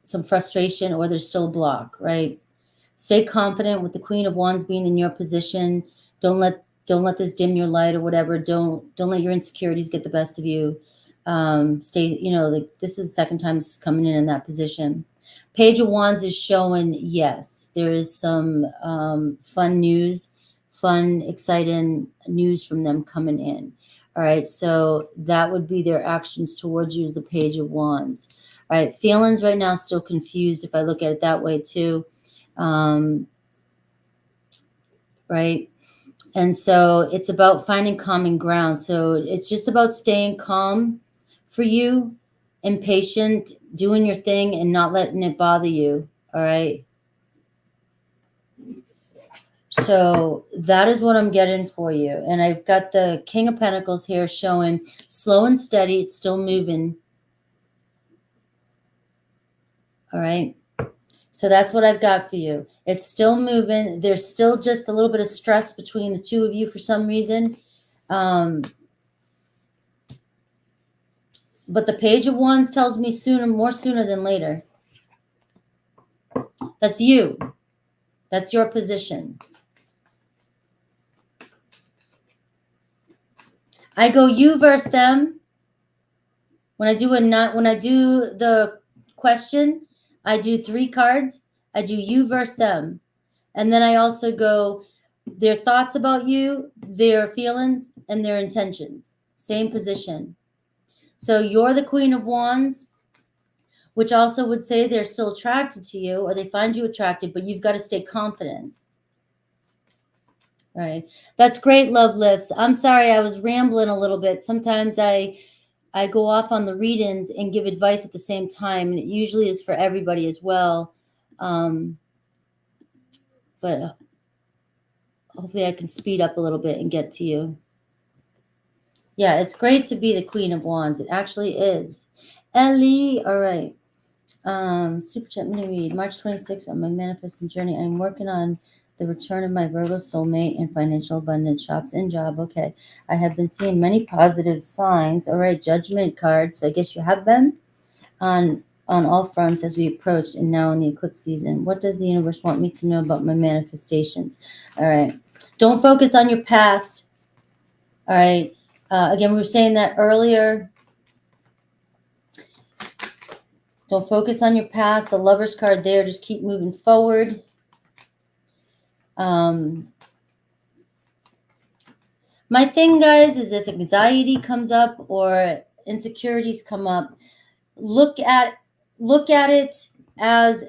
some frustration, or there's still a block, right? Stay confident with the Queen of Wands being in your position. Don't let this dim your light or whatever. Don't let your insecurities get the best of you. Stay, you know, like this is the second time it's coming in that position. Page of Wands is showing, yes, there is some fun news, exciting news from them coming in. All right, so that would be their actions towards you is the Page of Wands. All right, feelings right now still confused if I look at it that way too. Right. And so it's about finding common ground. So it's just about staying calm for you and patient, doing your thing and not letting it bother you. All right. So that is what I'm getting for you. And I've got the King of Pentacles here showing slow and steady. It's still moving. All right. So that's what I've got for you. It's still moving. There's still just a little bit of stress between the two of you for some reason. But the Page of Wands tells me more sooner than later. That's you. That's your position. I go you versus them. When I do the question, I do 3 cards. I do you versus them. And then I also go their thoughts about you, their feelings, and their intentions. Same position. So you're the Queen of Wands, which also would say they're still attracted to you or they find you attractive, but you've got to stay confident. All right. That's great, Love Lifts. I'm sorry I was rambling a little bit. Sometimes I go off on the read-ins and give advice at the same time, and it usually is for everybody as well. But hopefully I can speed up a little bit and get to you. Yeah, it's great to be the Queen of Wands. It actually is. Ellie, all right. Super chat, I'm going to read March 26th on my manifesting journey. I'm working on the return of my Virgo soulmate and financial abundance, shops and job. Okay. I have been seeing many positive signs. All right. Judgment card. So I guess you have them on all fronts as we approach and now in the eclipse season. What does the universe want me to know about my manifestations? All right. Don't focus on your past. All right. Again, we were saying that earlier. Don't focus on your past. The Lover's card there. Just keep moving forward. My thing, guys, is if anxiety comes up or insecurities come up, look at it as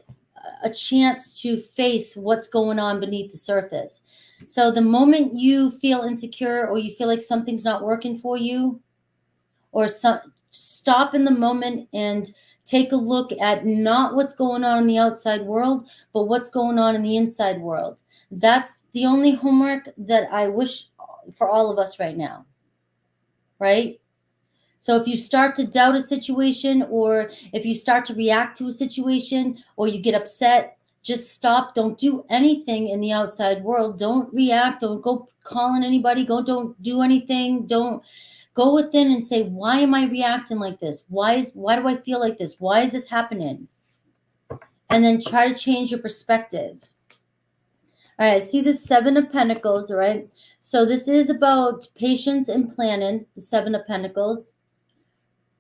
a chance to face what's going on beneath the surface. So the moment you feel insecure or you feel like something's not working for you, or stop in the moment and take a look at not what's going on in the outside world, but what's going on in the inside world. That's the only homework that I wish for all of us right now, right? So if you start to doubt a situation, or if you start to react to a situation, or you get upset, just stop. Don't do anything in the outside world. Don't react. Don't go calling anybody. Don't do anything. Don't go within and say, why am I reacting like this? Why do I feel like this? Why is this happening? And then try to change your perspective. All right, I see the 7 of Pentacles, all right? So this is about patience and planning, the 7 of Pentacles.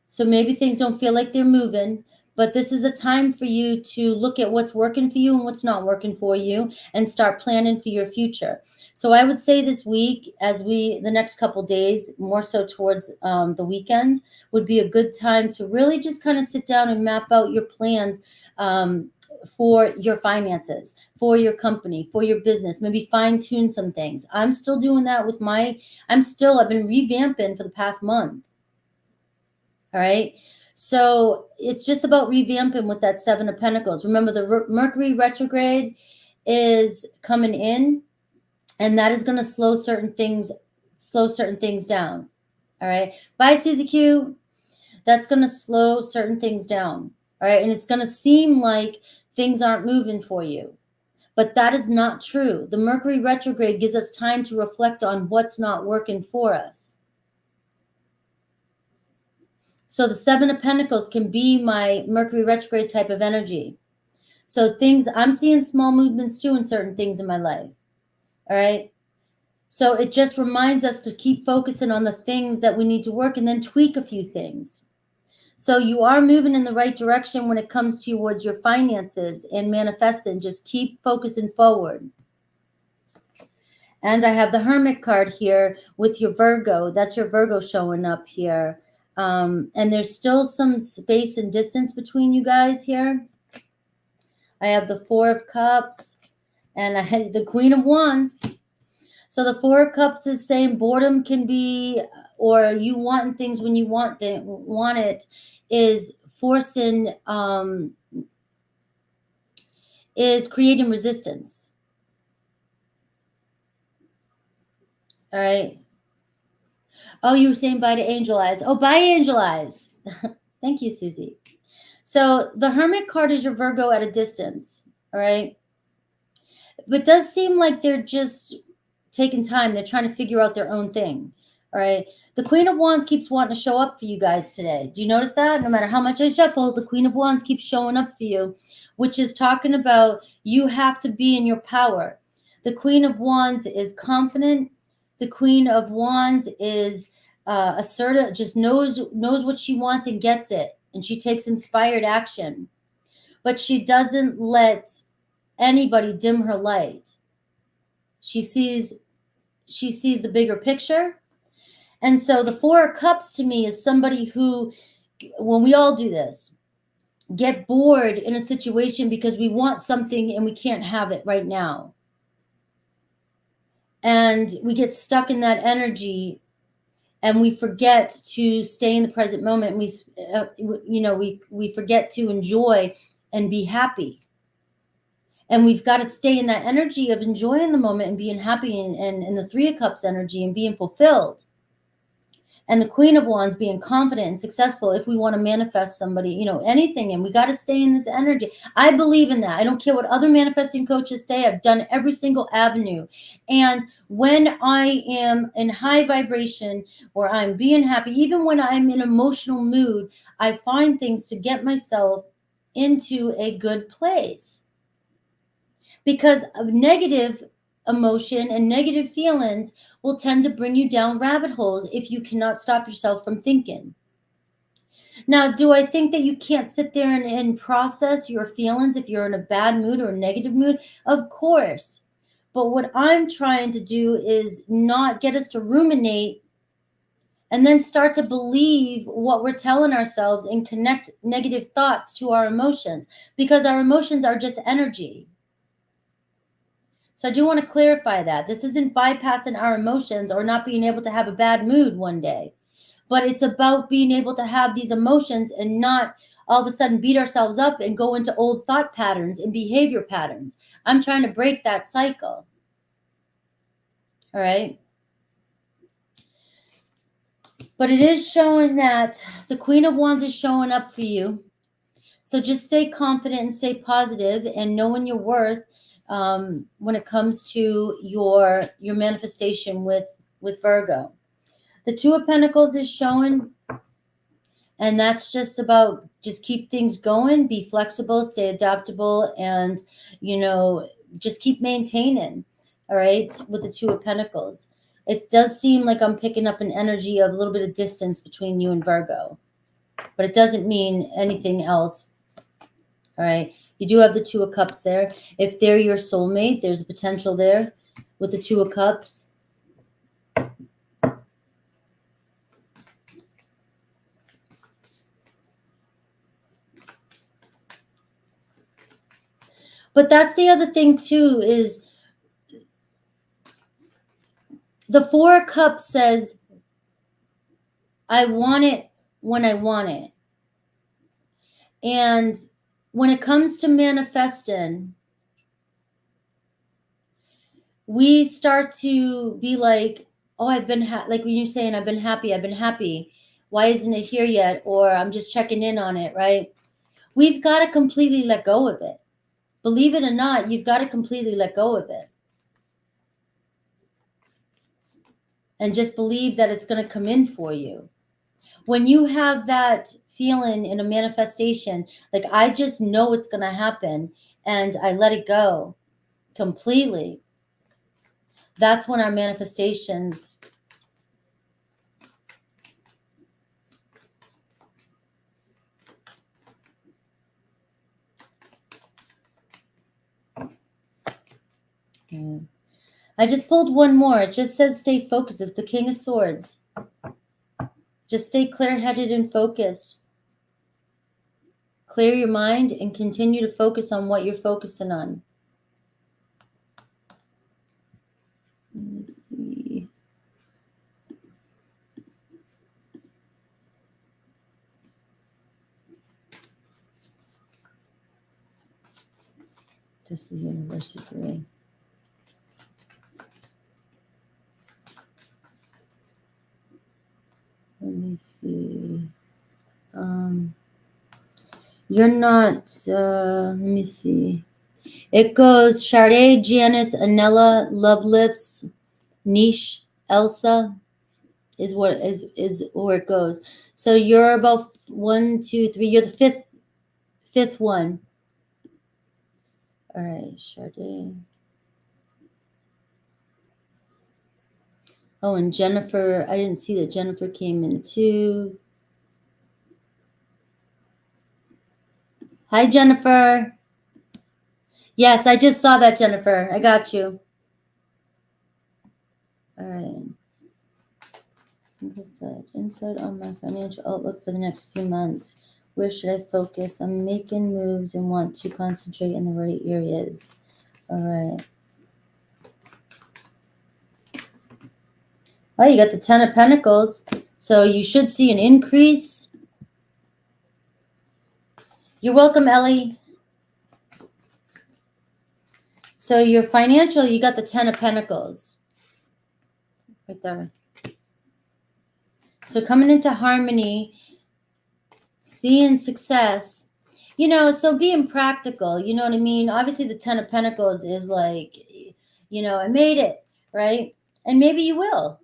So maybe things don't feel like they're moving, but this is a time for you to look at what's working for you and what's not working for you and start planning for your future. So I would say this week, the next couple days, more so towards the weekend, would be a good time to really just kind of sit down and map out your plans for your finances, for your company, for your business, maybe fine tune some things. I'm still doing that with I've been revamping for the past month. All right. So it's just about revamping with that Seven of Pentacles. Remember, the Mercury retrograde is coming in, and that is going to slow certain things down. All right. Bye, Susie Q. That's going to slow certain things down. All right. And it's going to seem like things aren't moving for you. But that is not true. The Mercury retrograde gives us time to reflect on what's not working for us. So the Seven of Pentacles can be my Mercury retrograde type of energy. So things, I'm seeing small movements too in certain things in my life. All right. So it just reminds us to keep focusing on the things that we need to work and then tweak a few things. So you are moving in the right direction when it comes towards your finances and manifesting. Just keep focusing forward. And I have the Hermit card here with your Virgo. That's your Virgo showing up here. And there's still some space and distance between you guys here. I have the Four of Cups and I have the Queen of Wands. So the Four of Cups is saying boredom can be, or you wanting things when you want it, is forcing, is creating resistance. All right. Oh, you were saying bye to Angel Eyes. Oh, bye, Angel Eyes. Thank you, Susie. So the Hermit card is your Virgo at a distance. All right. But it does seem like they're just taking time. They're trying to figure out their own thing. All right. The Queen of Wands keeps wanting to show up for you guys today. Do you notice that? No matter how much I shuffle, the Queen of Wands keeps showing up for you, which is talking about you have to be in your power. The Queen of Wands is confident. The Queen of Wands is assertive, just knows what she wants and gets it. And she takes inspired action. But she doesn't let anybody dim her light. She sees the bigger picture. And so the Four of Cups to me is somebody who, when we all do this, get bored in a situation because we want something and we can't have it right now. And we get stuck in that energy and we forget to stay in the present moment. We forget to enjoy and be happy. And we've got to stay in that energy of enjoying the moment and being happy and the Three of Cups energy and being fulfilled. And the Queen of Wands being confident and successful if we want to manifest somebody, anything. And we got to stay in this energy. I believe in that. I don't care what other manifesting coaches say. I've done every single avenue. And when I am in high vibration or I'm being happy, even when I'm in emotional mood, I find things to get myself into a good place. Because of negative emotion and negative feelings will tend to bring you down rabbit holes if you cannot stop yourself from thinking. Now, do I think that you can't sit there and process your feelings if you're in a bad mood or a negative mood? Of course. But what I'm trying to do is not get us to ruminate and then start to believe what we're telling ourselves and connect negative thoughts to our emotions, because our emotions are just energy. So I do want to clarify that. This isn't bypassing our emotions or not being able to have a bad mood one day, but it's about being able to have these emotions and not all of a sudden beat ourselves up and go into old thought patterns and behavior patterns. I'm trying to break that cycle. All right. But it is showing that the Queen of Wands is showing up for you. So just stay confident and stay positive and knowing your worth when it comes to your manifestation with Virgo. The Two of Pentacles is showing, and that's just about just keep things going, be flexible, stay adaptable, and just keep maintaining. All right, with the Two of Pentacles, it does seem like I'm picking up an energy of a little bit of distance between you and Virgo, but it doesn't mean anything else. All right. You do have the Two of Cups there. If they're your soulmate, there's a potential there with the Two of Cups. But that's the other thing too, is the Four of Cups says, I want it when I want it. And when it comes to manifesting, we start to be like, oh, I've been like when you're saying, I've been happy. Why isn't it here yet? Or I'm just checking in on it, right? We've got to completely let go of it. Believe it or not, you've got to completely let go of it. And just believe that it's going to come in for you. When you have that feeling in a manifestation, like I just know it's going to happen and I let it go completely, that's when our manifestations I just pulled one more. It just says stay focused. It's the King of Swords. Just stay clear-headed and focused. Clear your mind and continue to focus on what you're focusing on. Let me see. Just the universe agree. Let me see. You're not, let me see. It goes Sade, Janice, Anella, Love Lips, Niche, Elsa is what is where it goes. So you're about 1, 2, 3. You're the fifth one. All right, Sade. Oh, and Jennifer. I didn't see that Jennifer came in too. Hi, Jennifer. Yes, I just saw that, Jennifer. I got you. All right. Like I said, insight on my financial outlook for the next few months. Where should I focus? I'm making moves and want to concentrate in the right areas. All right. Oh, you got the 10 of Pentacles. So you should see an increase. You're welcome, Ellie. So your financial, you got the 10 of Pentacles. Right there. So coming into harmony, seeing success, you know, so being practical, you know what I mean? Obviously the 10 of Pentacles is like, you know, I made it, right? And maybe you will.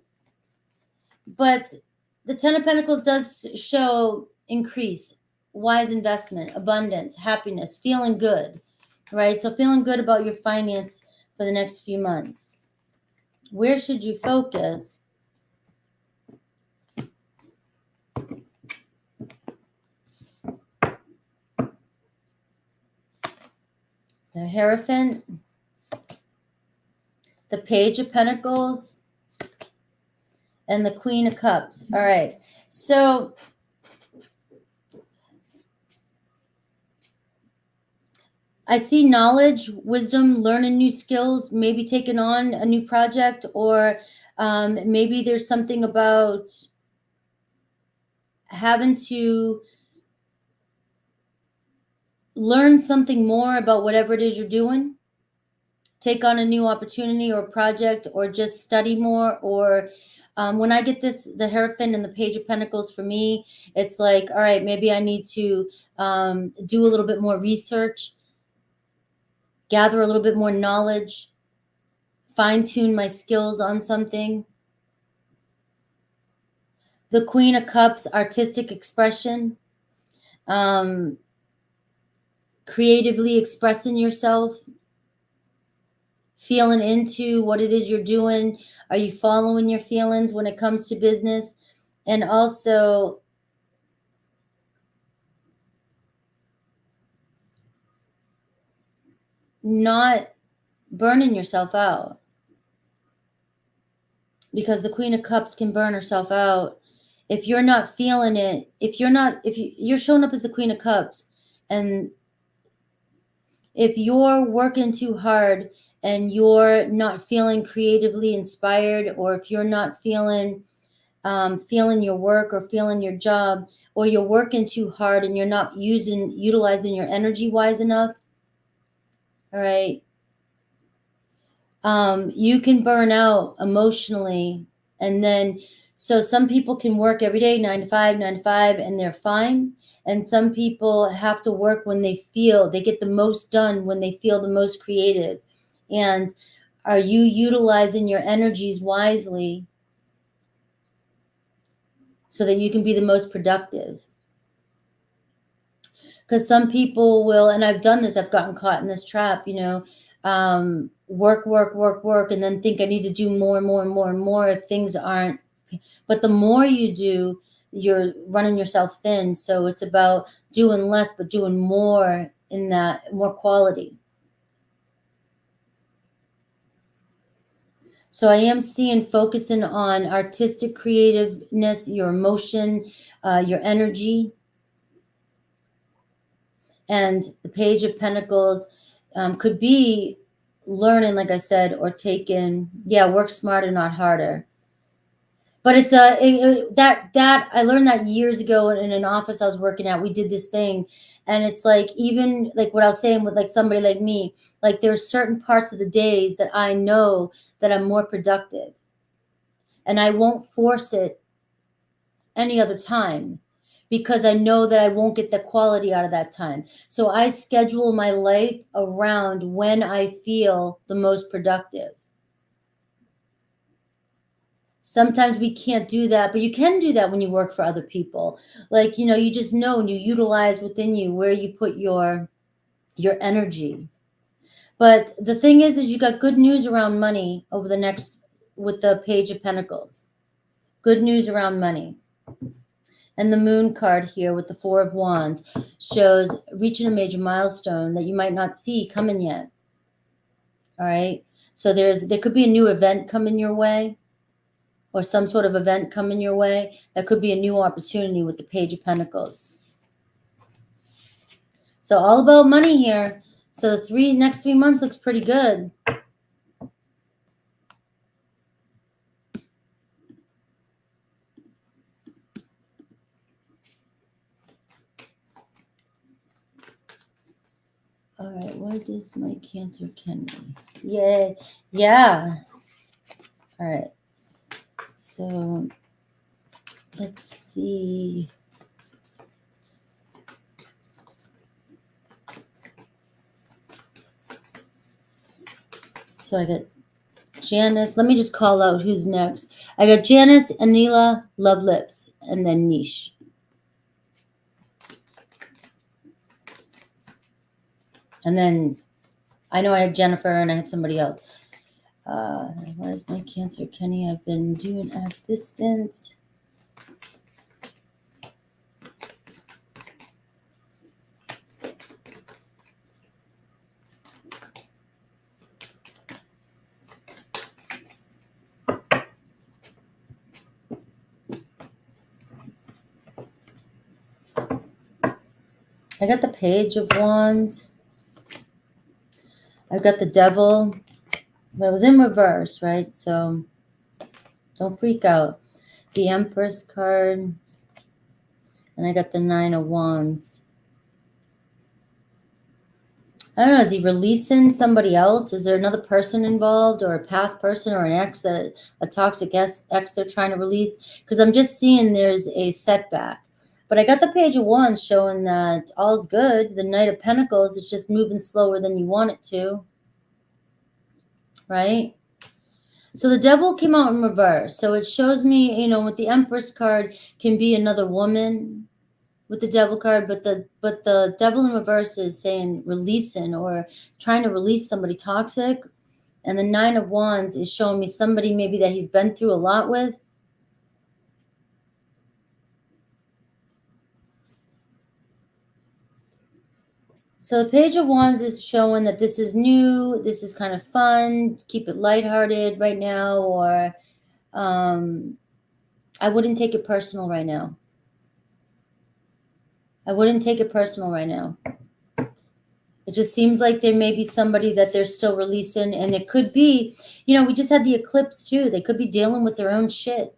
But the 10 of Pentacles does show increase, wise investment, abundance, happiness, feeling good, right? So feeling good about your finance for the next few months. Where should you focus? The Hierophant, the Page of Pentacles, and the Queen of Cups. All right. So I see knowledge, wisdom, learning new skills, maybe taking on a new project, or maybe there's something about having to learn something more about whatever it is you're doing, take on a new opportunity or project, or just study more. Or when I get this, the Hierophant and the Page of Pentacles, for me, it's like, all right, maybe I need to do a little bit more research, gather a little bit more knowledge, fine-tune my skills on something. The Queen of Cups, artistic expression, creatively expressing yourself, feeling into what it is you're doing. Are you following your feelings when it comes to business? And also not burning yourself out, because the Queen of Cups can burn herself out if you're not feeling it. If you're showing up as the Queen of Cups, and if you're working too hard and you're not feeling creatively inspired, or if you're not feeling your work or feeling your job, or you're working too hard and you're not utilizing your energy wise enough, all right, you can burn out emotionally. And then, so some people can work every day, 9 to 5, and they're fine. And some people have to work when they feel they get the most done, when they feel the most creative. And are you utilizing your energies wisely so that you can be the most productive? Because some people will, and I've done this, I've gotten caught in this trap, work, and then think I need to do more and more and more and more if things aren't. But the more you do, you're running yourself thin. So it's about doing less, but doing more, in that more quality. So I am seeing focusing on artistic creativeness, your emotion, your energy. And the Page of Pentacles could be learning, like I said, or taking, work smarter, not harder. But it's that I learned that years ago in an office I was working at. We did this thing, and it's like, even like what I was saying with like somebody like me, like there's certain parts of the days that I know that I'm more productive, and I won't force it any other time, because I know that I won't get the quality out of that time. So I schedule my life around when I feel the most productive. Sometimes we can't do that, but you can do that when you work for other people. Like, you just know, and you utilize within you where you put your energy. But the thing is you got good news around money over the next, with the Page of Pentacles. Good news around money. And the Moon card here with the Four of Wands shows reaching a major milestone that you might not see coming yet. All right. So there could be a new event coming your way, or some sort of event coming your way. That could be a new opportunity with the Page of Pentacles. So all about money here. So the next 3 months looks pretty good. All right, what is my Cancer Kenny? Yay. Yeah. All right. So let's see. So I got Janice. Let me just call out who's next. I got Janice, Anila, Love Lips, and then Niche. And then I know I have Jennifer and I have somebody else. What is my Cancer Kenny? I've been doing at distance. I got the Page of Wands. I've got the Devil. But it was in reverse, right? So don't freak out. The Empress card. And I got the Nine of Wands. I don't know. Is he releasing somebody else? Is there another person involved, or a past person, or an ex, a toxic ex they're trying to release? Because I'm just seeing there's a setback. But I got the Page of Wands showing that all's good. The Knight of Pentacles, it's just moving slower than you want it to. Right? So the Devil came out in reverse. So it shows me, with the Empress card can be another woman with the Devil card, but the Devil in reverse is saying releasing, or trying to release somebody toxic. And the Nine of Wands is showing me somebody maybe that he's been through a lot with. So the Page of Wands is showing that this is new, this is kind of fun, keep it lighthearted right now, or I wouldn't take it personal right now. I wouldn't take it personal right now. It just seems like there may be somebody that they're still releasing, and it could be, we just had the eclipse too. They could be dealing with their own shit.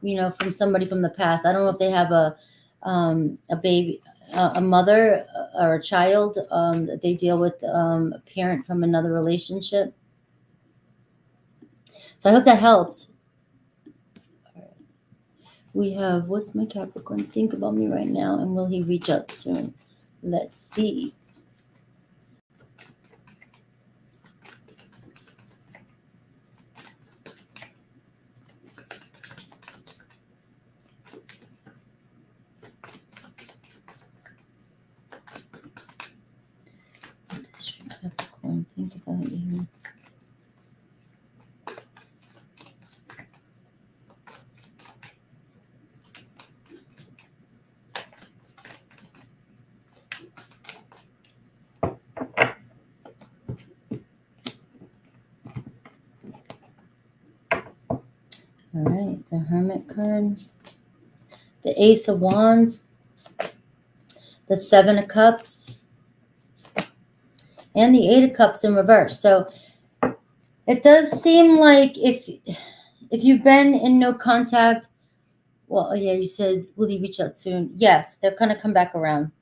you know, from somebody from the past. I don't know if they have a baby, a mother or a child that they deal with, a parent from another relationship. So I hope that helps. We have, what's my Capricorn think about me right now, and will he reach out soon? Let's see. Capricorn think about you. All right, the Hermit card, the Ace of Wands, the Seven of Cups, and the Eight of Cups in reverse. So it does seem like if you've been in no contact, well, yeah, you said, will he reach out soon? Yes, they're going to come back around.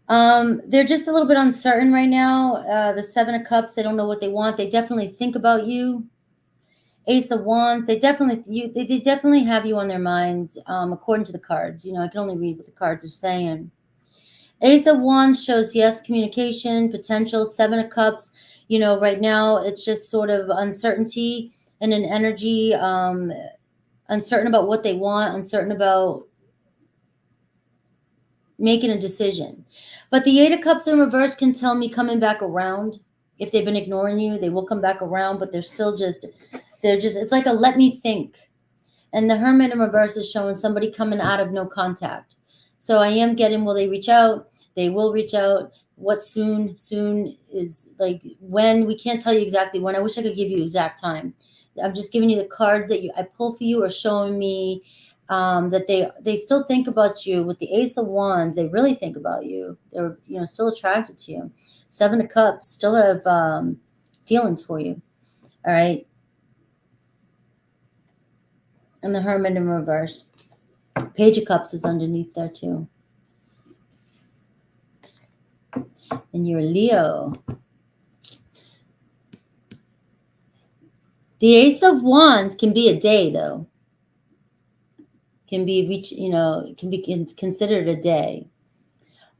They're just a little bit uncertain right now. The Seven of Cups, they don't know what they want. They definitely think about you. Ace of Wands, they definitely have you on their mind, according to the cards. You know, I can only read what the cards are saying. Ace of Wands shows, yes, communication, potential. Seven of Cups, you know, right now it's just sort of uncertainty and an energy, uncertain about what they want, uncertain about making a decision. But the Eight of Cups in reverse can tell me coming back around. If they've been ignoring you, they will come back around, but they're just, it's like a let me think. And the Hermit in reverse is showing somebody coming out of no contact. So I am getting, will they reach out? They will reach out. What soon? Soon is like when. We can't tell you exactly when. I wish I could give you exact time. I'm just giving you the cards that I pull for you are showing me that they still think about you. With the Ace of Wands, they really think about you. They're, you know, still attracted to you. Seven of Cups still have feelings for you. All right. And the Hermit in reverse. Page of Cups is underneath there too. And you're Leo. The Ace of Wands can be a day, though. Can be can be considered a day.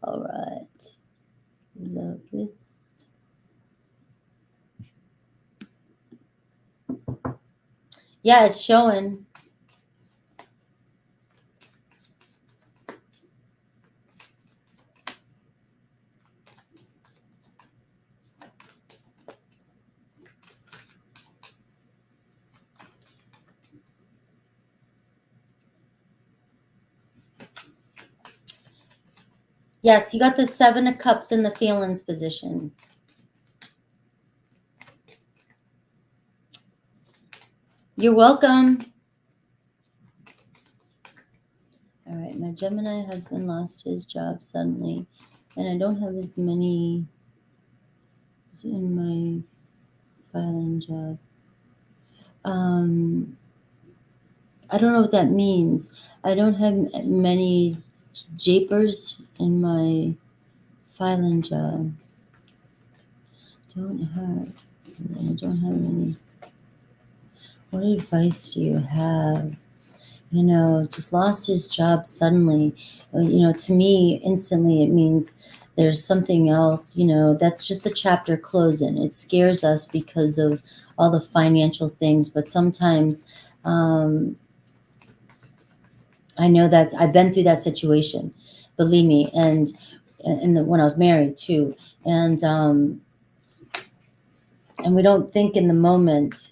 All right. Love this. Yeah, it's showing. Yes, you got the Seven of Cups in the feelings position. You're welcome. All right, my Gemini husband lost his job suddenly, and I don't have as many in my filing job. I don't know what that means. I don't have many japers in my filing job. I don't have any. What advice do you have? You know, just lost his job suddenly. You know, to me, instantly, it means there's something else. You know, that's just the chapter closing. It scares us because of all the financial things, but sometimes I know that I've been through that situation, believe me, and when I was married too, and we don't think in the moment.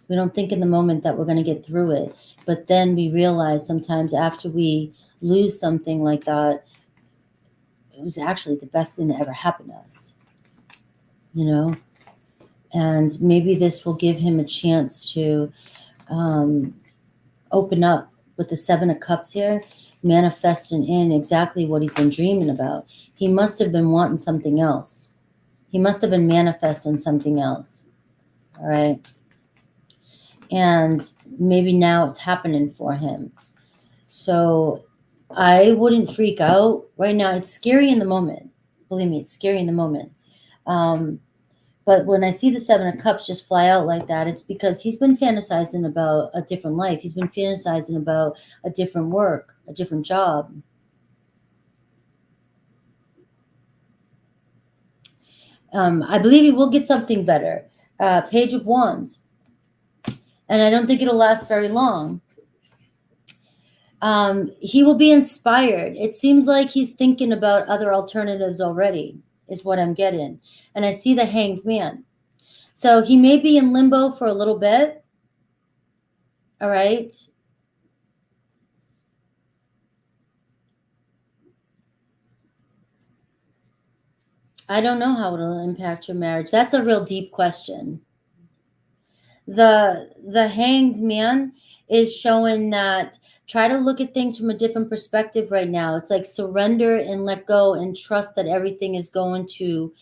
We don't think in the moment that we're going to get through it, but then we realize sometimes after we lose something like that, it was actually the best thing that ever happened to us. You know, and maybe this will give him a chance to open up with the Seven of Cups here, manifesting in exactly what he's been dreaming about. He must have been wanting something else. He must have been manifesting something else. All right. And maybe now it's happening for him. So I wouldn't freak out right now. It's scary in the moment. Believe me, it's scary in the moment. But when I see the Seven of Cups just fly out like that, it's because he's been fantasizing about a different life. He's been fantasizing about a different work, a different job. I believe he will get something better. Page of Wands. And I don't think it'll last very long. He will be inspired. It seems like he's thinking about other alternatives already, is what I'm getting. And I see the Hanged Man. So he may be in limbo for a little bit. All right. I don't know how it'll impact your marriage. That's a real deep question. The Hanged Man is showing that try to look at things from a different perspective right now. It's like surrender and let go and trust that everything is going to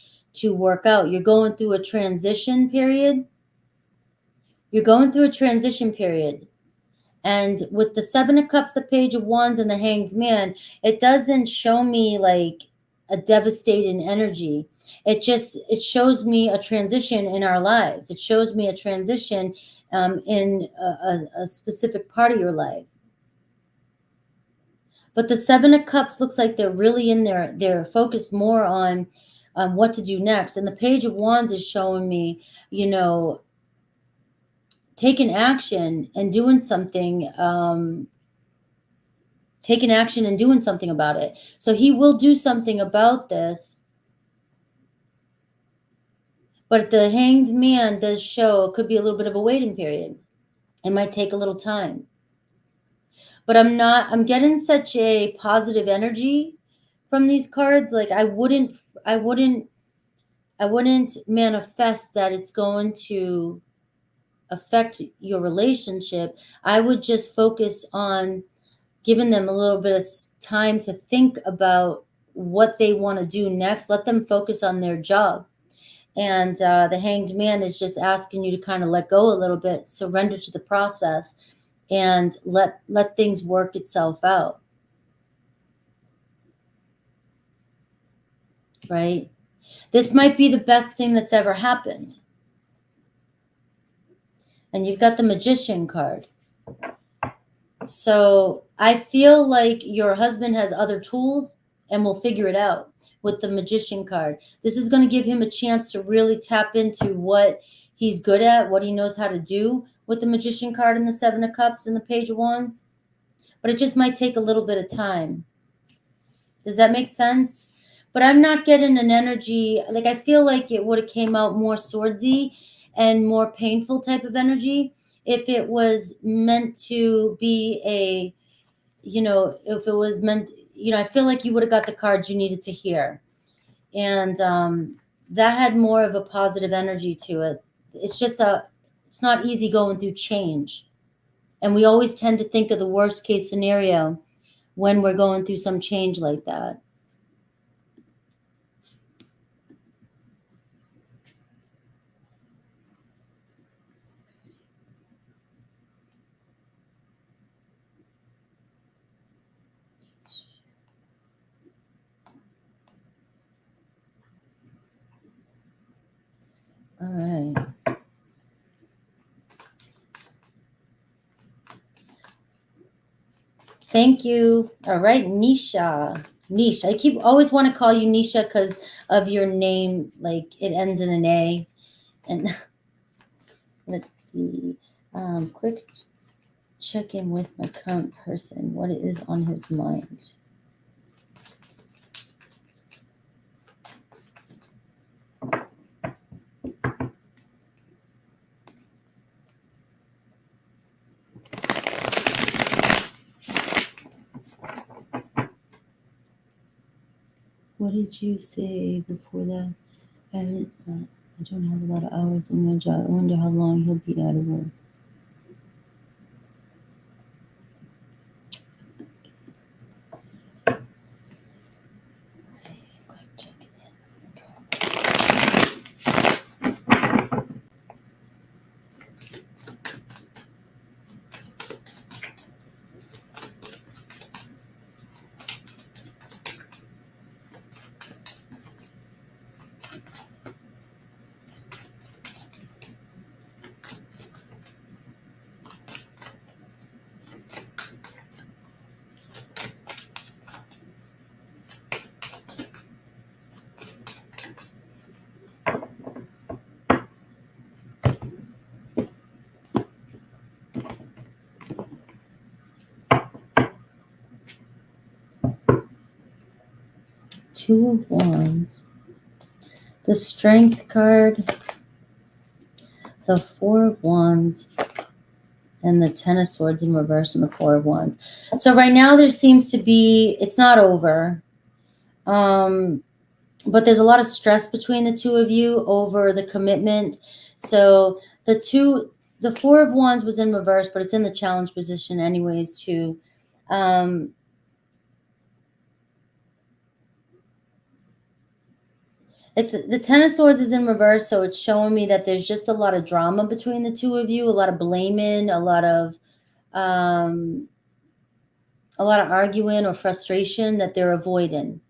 work out. You're going through a transition period. You're going through a transition period. And with the Seven of Cups, the Page of Wands, and the Hanged Man, it doesn't show me like a devastating energy. It shows me a transition in our lives. It shows me a transition in a specific part of your life. But the Seven of Cups looks like they're really in there. They're focused more on what to do next. And the Page of Wands is showing me, taking action and doing something. Taking action and doing something about it. So he will do something about this. But the Hanged Man does show it could be a little bit of a waiting period. It might take a little time. But I'm getting such a positive energy from these cards. Like I wouldn't manifest that it's going to affect your relationship. I would just focus on giving them a little bit of time to think about what they want to do next. Let them focus on their job. And the Hanged Man is just asking you to kind of let go a little bit, surrender to the process, and let things work itself out. Right? This might be the best thing that's ever happened. And you've got the Magician card. So I feel like your husband has other tools and will figure it out with the Magician card. This is going to give him a chance to really tap into what he's good at, what he knows how to do with the Magician card and the Seven of Cups and the Page of Wands. But it just might take a little bit of time. Does that make sense? But I'm not getting an energy, like I feel like it would have came out more swordsy and more painful type of energy if it was meant to be if it was meant, I feel like you would have got the cards you needed to hear. And that had more of a positive energy to it. It's not easy going through change. And we always tend to think of the worst case scenario when we're going through some change like that. All right. Thank you. All right, Nisha. I always want to call you Nisha because of your name. Like it ends in an A. And let's see. Quick check in with my current person. What is on his mind? What did you say before that? I don't have a lot of hours in my job. I wonder how long he'll be out of work. Two of Wands, the Strength card, the Four of Wands, and the Ten of Swords in reverse and the Four of Wands. So right now there seems to be, it's not over. But there's a lot of stress between the two of you over the commitment. So the Four of Wands was in reverse, but it's in the challenge position anyways too. It's the Ten of Swords is in reverse, so it's showing me that there's just a lot of drama between the two of you, a lot of blaming, a lot of arguing or frustration that they're avoiding.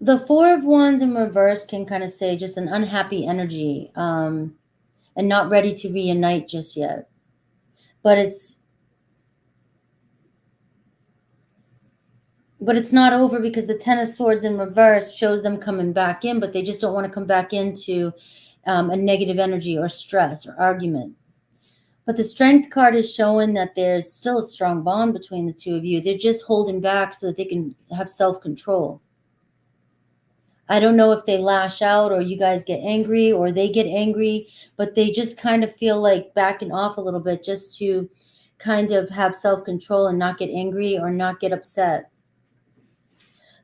The Four of Wands in reverse can kind of say just an unhappy energy and not ready to reunite just yet. But it's not over because the Ten of Swords in reverse shows them coming back in, but they just don't want to come back into a negative energy or stress or argument. But the Strength card is showing that there's still a strong bond between the two of you. They're just holding back so that they can have self-control. I don't know if they lash out or you guys get angry or they get angry, but they just kind of feel like backing off a little bit just to kind of have self-control and not get angry or not get upset.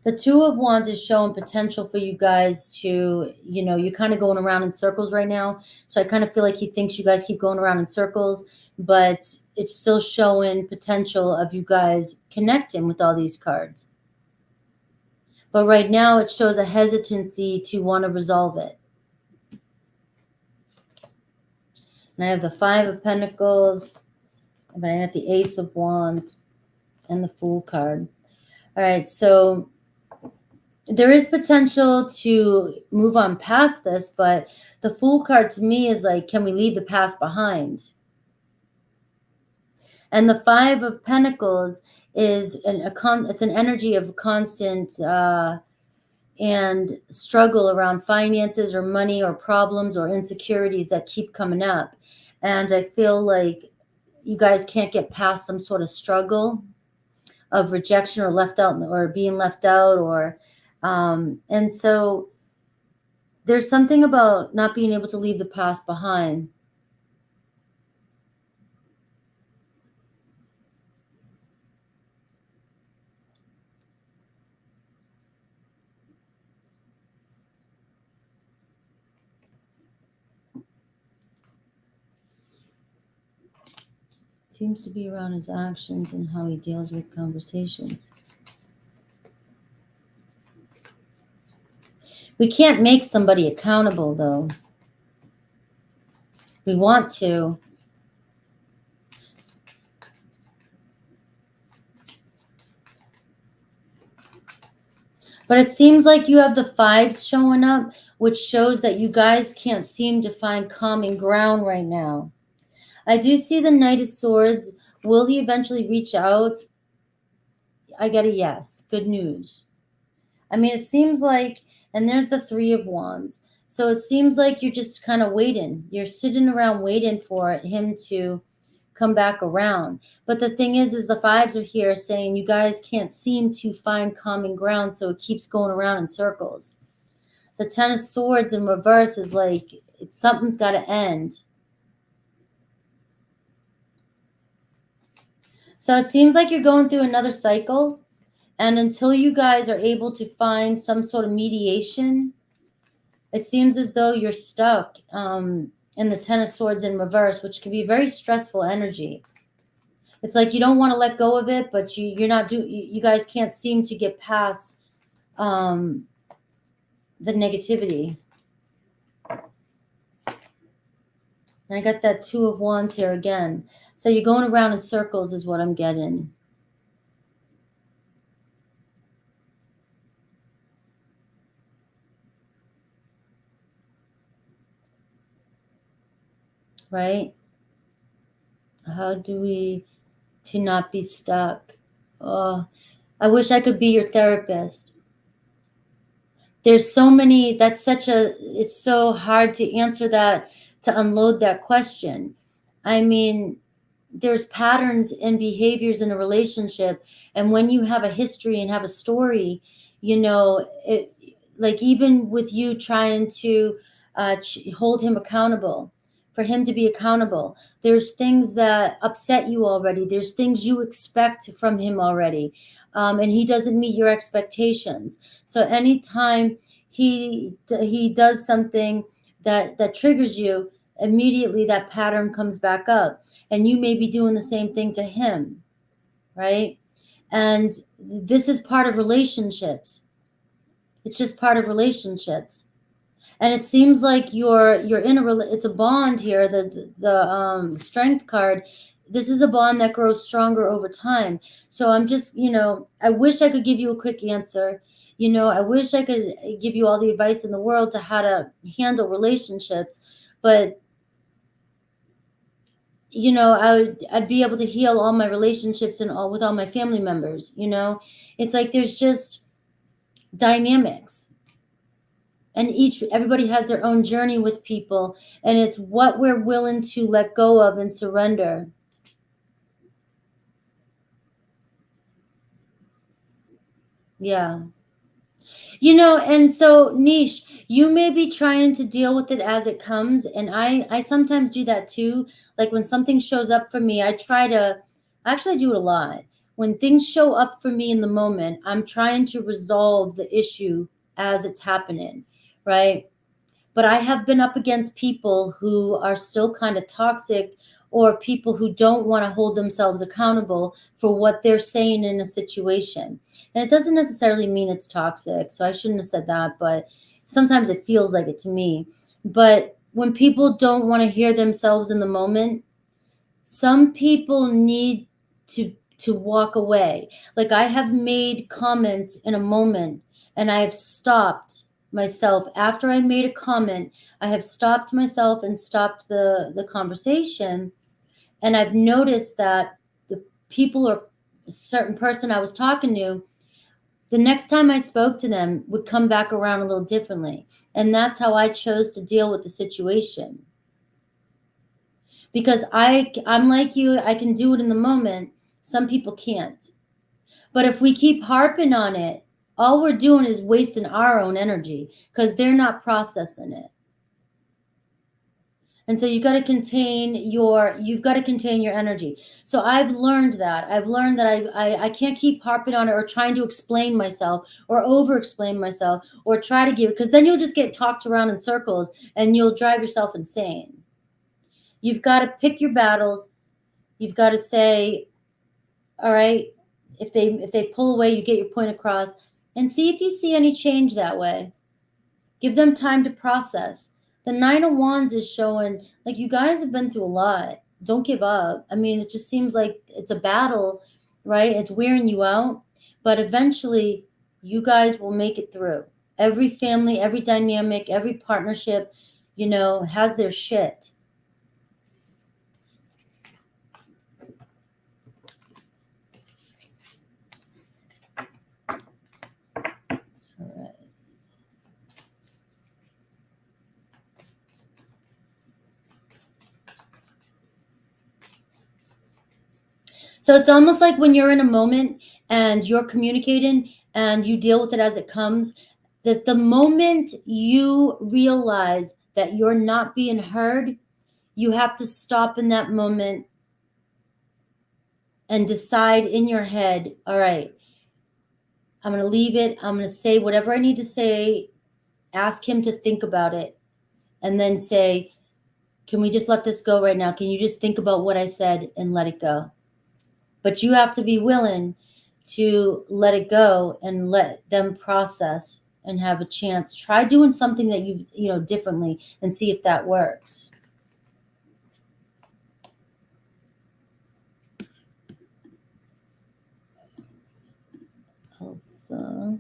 The Two of Wands is showing potential for you guys to, you're kind of going around in circles right now. So I kind of feel like he thinks you guys keep going around in circles, but it's still showing potential of you guys connecting with all these cards. But right now it shows a hesitancy to want to resolve it. And I have the Five of Pentacles, and I got the Ace of Wands and the Fool card. All right, so there is potential to move on past this, but the Fool card to me is like, can we leave the past behind? And the Five of Pentacles is it's an energy of constant and struggle around finances or money or problems or insecurities that keep coming up. And I feel like you guys can't get past some sort of struggle of rejection or left out or being left out or and so there's something about not being able to leave the past behind. Seems to be around his actions and how he deals with conversations. We can't make somebody accountable, though. We want to. But it seems like you have the fives showing up, which shows that you guys can't seem to find common ground right now. I do see the Knight of Swords. Will he eventually reach out? I get a yes. Good news. I mean, it seems like, and there's the Three of Wands. So it seems like you're just kind of waiting. You're sitting around waiting for him to come back around. But the thing is the fives are here saying you guys can't seem to find common ground, so it keeps going around in circles. The Ten of Swords in reverse is like something's got to end. So it seems like you're going through another cycle, and until you guys are able to find some sort of mediation, it seems as though you're stuck in the Ten of Swords in reverse, which can be very stressful energy. It's like you don't want to let go of it, but you guys can't seem to get past the negativity. And I got that Two of Wands here again. So you're going around in circles is what I'm getting. Right? How do we to not be stuck? Oh, I wish I could be your therapist. There's so many, it's so hard to answer that, to unload that question. I mean, there's patterns and behaviors in a relationship, and when you have a history and have a story, you know, like even with you trying to hold him accountable, for him to be accountable, there's things that upset you already, there's things you expect from him already, and he doesn't meet your expectations. So anytime he does something that triggers you, immediately that pattern comes back up, and you may be doing the same thing to him, right? And this is part of relationships. It's just part of relationships. And it seems like you're in it's a bond here. The strength card, this is a bond that grows stronger over time. So I'm just, I wish I could give you a quick answer. I wish I could give you all the advice in the world to how to handle relationships, but I'd be able to heal all my relationships and all with all my family members. It's like there's just dynamics, and everybody has their own journey with people, and it's what we're willing to let go of and surrender. Yeah. And so Niche, you may be trying to deal with it as it comes. And I sometimes do that too. Like when something shows up for me, I actually do it a lot. When things show up for me in the moment, I'm trying to resolve the issue as it's happening, right? But I have been up against people who are still kind of toxic, or people who don't want to hold themselves accountable for what they're saying in a situation. And it doesn't necessarily mean it's toxic, so I shouldn't have said that, but sometimes it feels like it to me. But when people don't want to hear themselves in the moment, some people need to walk away. Like I have made comments in a moment, and I have stopped myself after I made a comment. I have stopped myself and stopped the conversation, and I've noticed that the people or a certain person I was talking to, the next time I spoke to them, would come back around a little differently. And that's how I chose to deal with the situation. Because I'm like you, I can do it in the moment. Some people can't. But if we keep harping on it, all we're doing is wasting our own energy, because they're not processing it. And so you've got to contain your energy. So I've learned that. I can't keep harping on it or trying to explain myself or over explain myself or try to give, because then you'll just get talked around in circles and you'll drive yourself insane. You've got to pick your battles. You've got to say, all right, if they pull away, you get your point across, and see if you see any change that way. Give them time to process. The Nine of Wands is showing like you guys have been through a lot. Don't give up. I mean, it just seems like it's a battle, right? It's wearing you out, but eventually you guys will make it through. Every family, every dynamic, every partnership, has their shit. So it's almost like when you're in a moment and you're communicating and you deal with it as it comes, that the moment you realize that you're not being heard, you have to stop in that moment and decide in your head, all right, I'm going to leave it. I'm going to say whatever I need to say, ask him to think about it, and then say, can we just let this go right now? Can you just think about what I said and let it go? But you have to be willing to let it go and let them process and have a chance. Try doing something that you differently and see if that works. Also,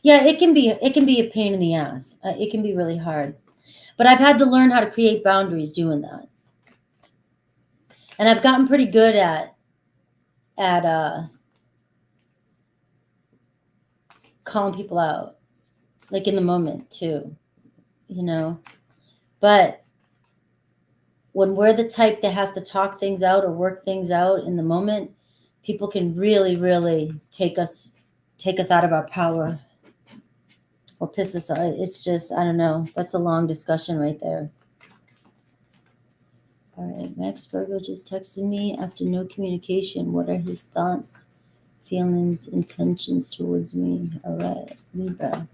yeah, it can be a pain in the ass. It can be really hard. But I've had to learn how to create boundaries doing that. And I've gotten pretty good at calling people out. like in the moment too, you know. But when we're the type that has to talk things out or work things out in the moment, people can really, really take us out of our power or piss us off. It's just, I don't know. That's a long discussion right there. All right, Max Virgo just texted me after no communication. What are his thoughts, feelings, intentions towards me? All right, Libra.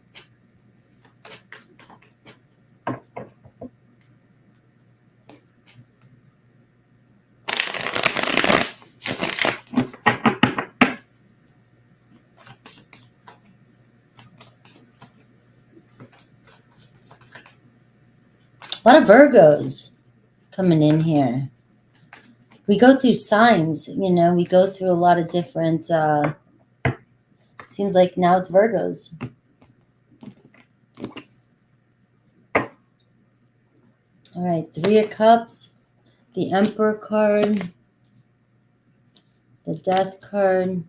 A lot of Virgos coming in here. We go through signs, you know, we go through a lot of different, seems like now it's Virgos. All right, Three of Cups, the Emperor card, the Death card,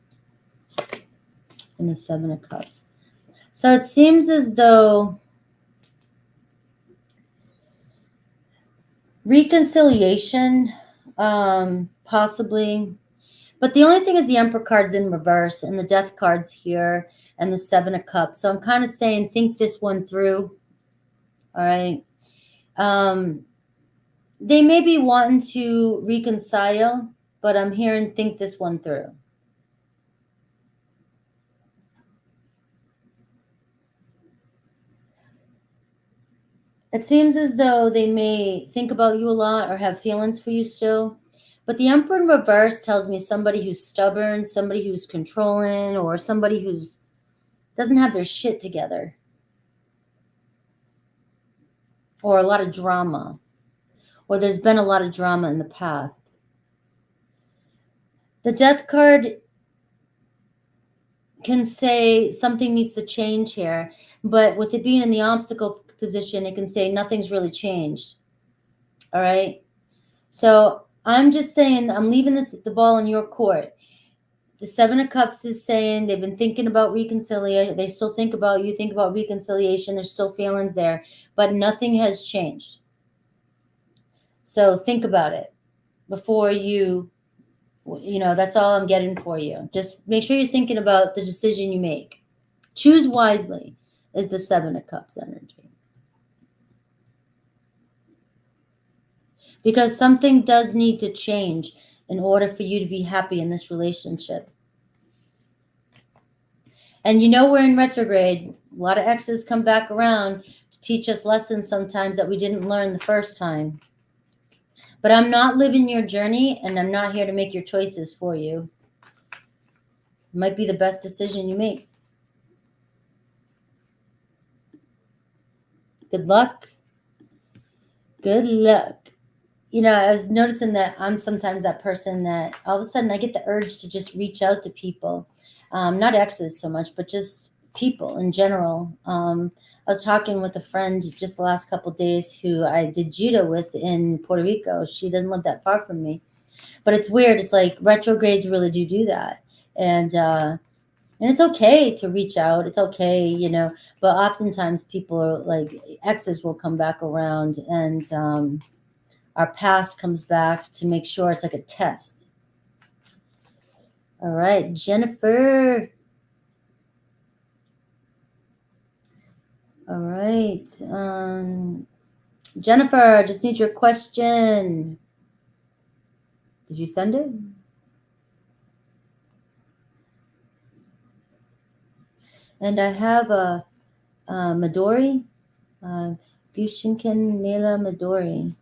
and the Seven of Cups. So it seems as though reconciliation, possibly. But the only thing is the Emperor card's in reverse and the Death card's here and the Seven of Cups. So I'm kind of saying think this one through. All right. They may be wanting to reconcile, but I'm hearing think this one through. It seems as though they may think about you a lot or have feelings for you still. But the Emperor in reverse tells me somebody who's stubborn, somebody who's controlling, or somebody who's doesn't have their shit together. Or a lot of drama. Or there's been a lot of drama in the past. The Death card can say something needs to change here. But with it being in the obstacle position, it can say nothing's really changed. All right? So I'm just saying I'm leaving the ball in your court. The Seven of Cups is saying they've been thinking about reconciliation. They still think about you, think about reconciliation. There's still feelings there, but nothing has changed. So think about it before you know, that's all I'm getting for you. Just make sure you're thinking about the decision you make. Choose wisely is the Seven of Cups energy. Because something does need to change in order for you to be happy in this relationship. And you know we're in retrograde. A lot of exes come back around to teach us lessons sometimes that we didn't learn the first time. But I'm not living your journey, and I'm not here to make your choices for you. It might be the best decision you make. Good luck. Good luck. You know, I was noticing that I'm sometimes that person that all of a sudden I get the urge to just reach out to people. Not exes so much, but just people in general. I was talking with a friend just the last couple of days who I did judo with in Puerto Rico. She doesn't live that far from me. But it's weird. It's like retrogrades really do that. And it's okay to reach out. It's okay, you know. But oftentimes people are like, exes will come back around and our past comes back to make sure it's like a test. All right, Jennifer. All right. Jennifer, I just need your question. Did you send it? And I have a Midori, Gushinken Nela Midori.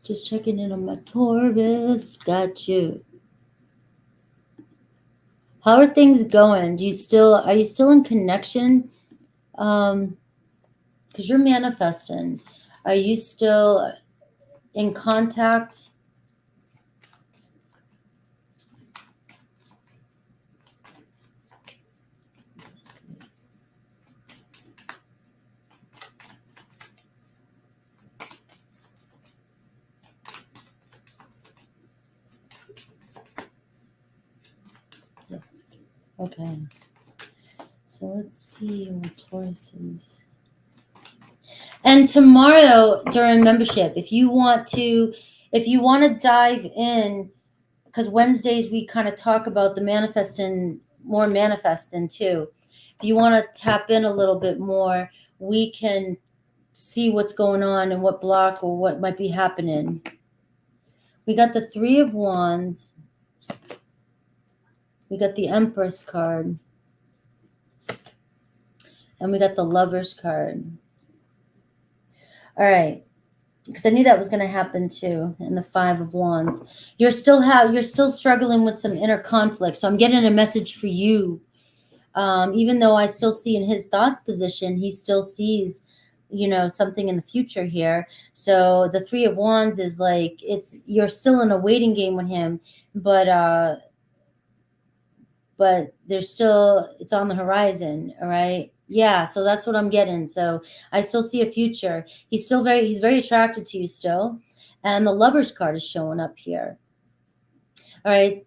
Just checking in on my Taurus. Got you. How are things going? Are you still in connection? Because you're manifesting. Are you still in contact? Okay. So let's see what Taurus is. And tomorrow during membership, if you want to dive in, because Wednesdays we kind of talk about the manifesting, more manifesting too. If you want to tap in a little bit more, we can see what's going on and what block or what might be happening. We got the Three of Wands. We got the Empress card. And we got the Lovers card. All right. Because I knew that was going to happen too. And the Five of Wands. You're still struggling with some inner conflict. So I'm getting a message for you. Even though I still see in his thoughts position, he still sees, something in the future here. So the Three of Wands is like, you're still in a waiting game with him, but there's still, it's on the horizon. All right. Yeah. So that's what I'm getting. So I still see a future. He's very attracted to you still. And the Lovers card is showing up here. All right.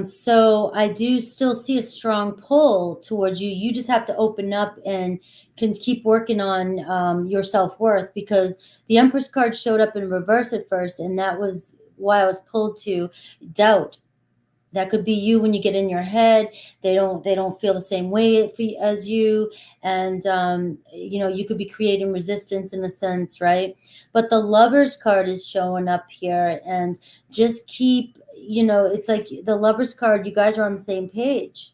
So I do still see a strong pull towards you. You just have to open up and can keep working on your self-worth, because the Empress card showed up in reverse at first. And that was why I was pulled to doubt. That could be you when you get in your head. They don't feel the same way as you. And, you could be creating resistance in a sense, right? But the Lovers card is showing up here, and just keep, it's like the Lovers card, you guys are on the same page.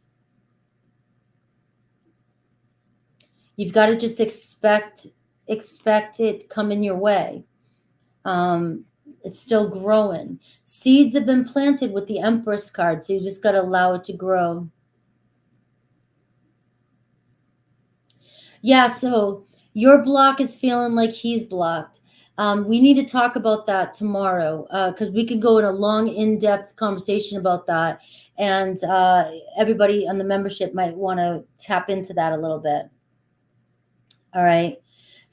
You've got to just expect it coming your way. It's still growing. Seeds have been planted with the Empress card, so you just got to allow it to grow. Yeah, so your block is feeling like he's blocked. We need to talk about that tomorrow, because we could go in a long, in-depth conversation about that, and everybody on the membership might want to tap into that a little bit. All right.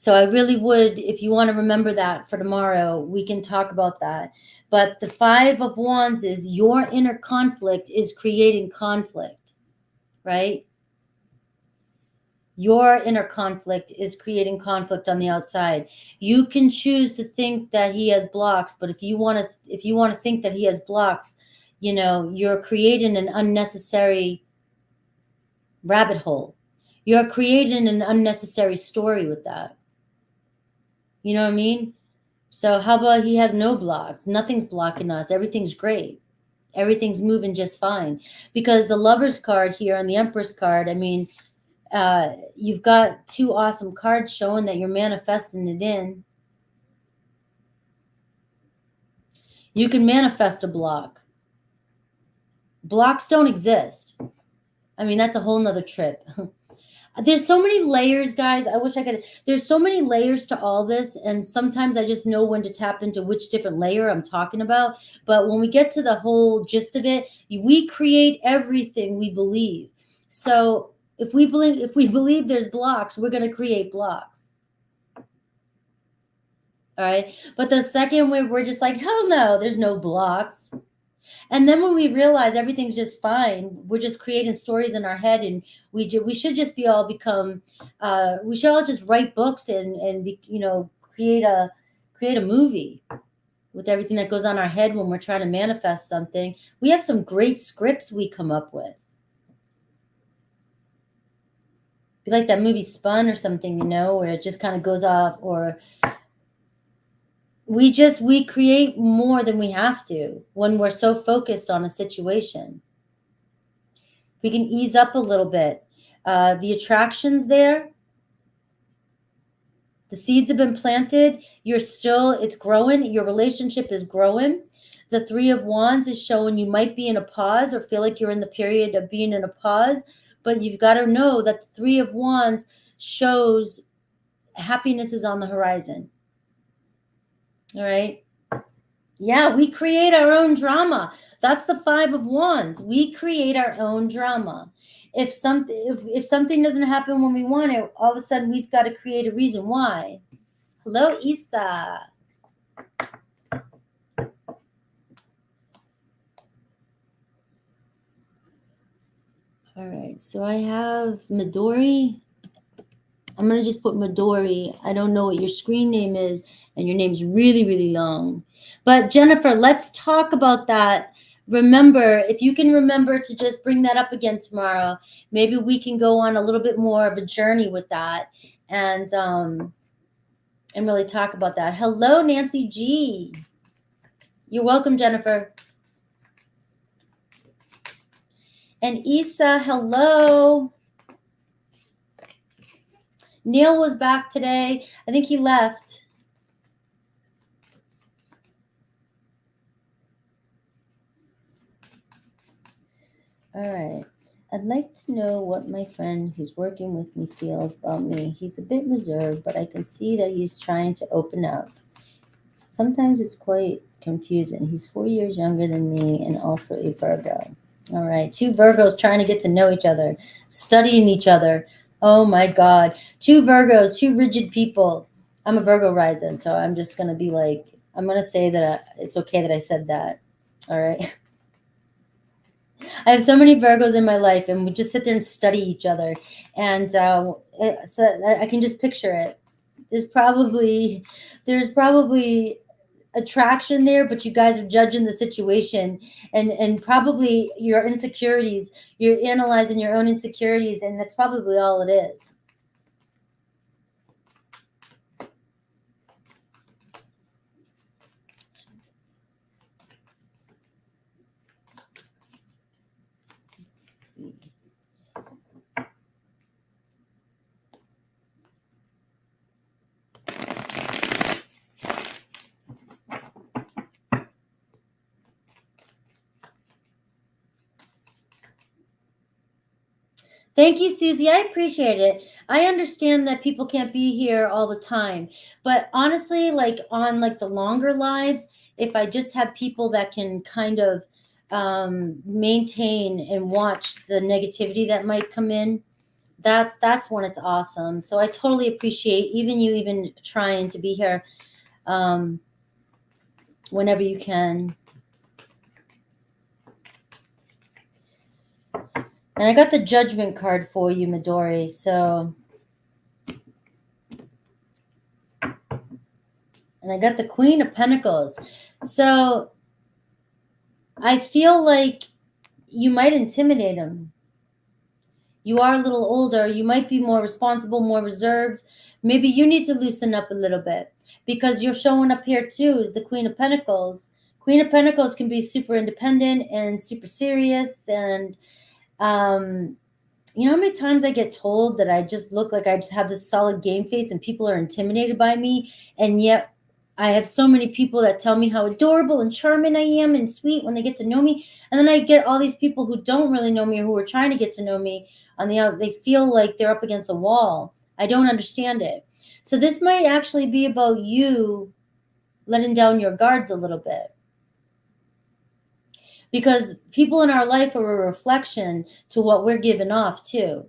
So I really would, if you want to remember that for tomorrow, we can talk about that. But the Five of Wands is your inner conflict is creating conflict, right? Your inner conflict is creating conflict on the outside. You can choose to think that he has blocks, but if you want to think that he has blocks, you're creating an unnecessary rabbit hole. You're creating an unnecessary story with that. You know what I mean? So how about he has no blocks? Nothing's blocking us. Everything's great. Everything's moving just fine. Because the Lovers card here and the Empress card, I mean, you've got two awesome cards showing that you're manifesting it in. You can manifest a block. Blocks don't exist. I mean, that's a whole nother trip. There's so many layers, guys. I wish I could. There's so many layers to all this. And sometimes I just know when to tap into which different layer I'm talking about. But when we get to the whole gist of it, we create everything we believe. So if we believe there's blocks, we're going to create blocks. All right. But the second we're just like, hell no, there's no blocks. And then when we realize everything's just fine, we're just creating stories in our head, and we should just we should all just write books and create a movie with everything that goes on our head when we're trying to manifest something. We have some great scripts we come up with. Be like that movie Spun or something, where it just kind of goes off, or we create more than we have to when we're so focused on a situation. We can ease up a little bit. The attraction's there. The seeds have been planted. It's growing. Your relationship is growing. The Three of Wands is showing you might be in a pause or feel like you're in the period of being in a pause, but you've got to know that the Three of Wands shows happiness is on the horizon. All right. Yeah, we create our own drama. That's the Five of Wands. We create our own drama. If something doesn't happen when we want it, all of a sudden we've got to create a reason why. Hello, Isa. All All right, so I have Midori. I'm going to just put Midori. I don't know what your screen name is, and your name's really, really long. But Jennifer, let's talk about that. Remember, if you can remember to just bring that up again tomorrow, maybe we can go on a little bit more of a journey with that and really talk about that. Hello, Nancy G. You're welcome, Jennifer. And Issa, hello. Neil was back today. I think he left. All right. I'd like to know what my friend who's working with me feels about me. He's a bit reserved, but I can see that he's trying to open up. Sometimes it's quite confusing. He's 4 years younger than me and also a Virgo. All right. 2 Virgos trying to get to know each other, studying each other. Oh my God. 2 Virgos, 2 rigid people. I'm a Virgo rising, so I'm just going to be like, I'm going to say that it's okay that I said that. All right. I have so many Virgos in my life, and we just sit there and study each other. And so I can just picture it. There's probably attraction there, but you guys are judging the situation and probably your insecurities. You're analyzing your own insecurities, and that's probably all it is. Thank you, Susie. I appreciate it. I understand that people can't be here all the time, but honestly, like on like the longer lives, if I just have people that can kind of maintain and watch the negativity that might come in, that's when it's awesome. So I totally appreciate even trying to be here whenever you can. And I got the Judgment card for you, Midori. So, and I got the Queen of Pentacles. So I feel like you might intimidate him. You are a little older. You might be more responsible, more reserved. Maybe you need to loosen up a little bit because you're showing up here too as the Queen of Pentacles. Queen of Pentacles can be super independent and super serious. And you know how many times I get told that I just look like I just have this solid game face and people are intimidated by me, and yet I have so many people that tell me how adorable and charming I am and sweet when they get to know me. And then I get all these people who don't really know me or who are trying to get to know me on the outside. They feel like they're up against a wall. I don't understand it. So this might actually be about you letting down your guards a little bit. Because people in our life are a reflection to what we're giving off too.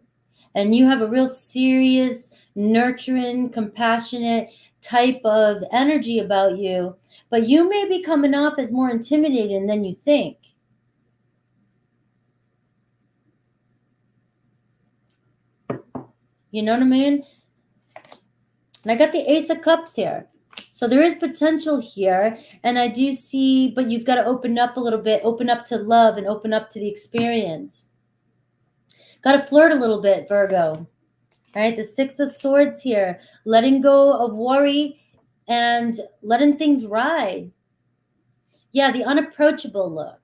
And you have a real serious, nurturing, compassionate type of energy about you, but you may be coming off as more intimidating than you think. You know what I mean? And I got the Ace of Cups here. So there is potential here, and I do see, but you've got to open up a little bit, open up to love and open up to the experience. Got to flirt a little bit, Virgo. All right, the Six of Swords here, letting go of worry and letting things ride. Yeah, the unapproachable look.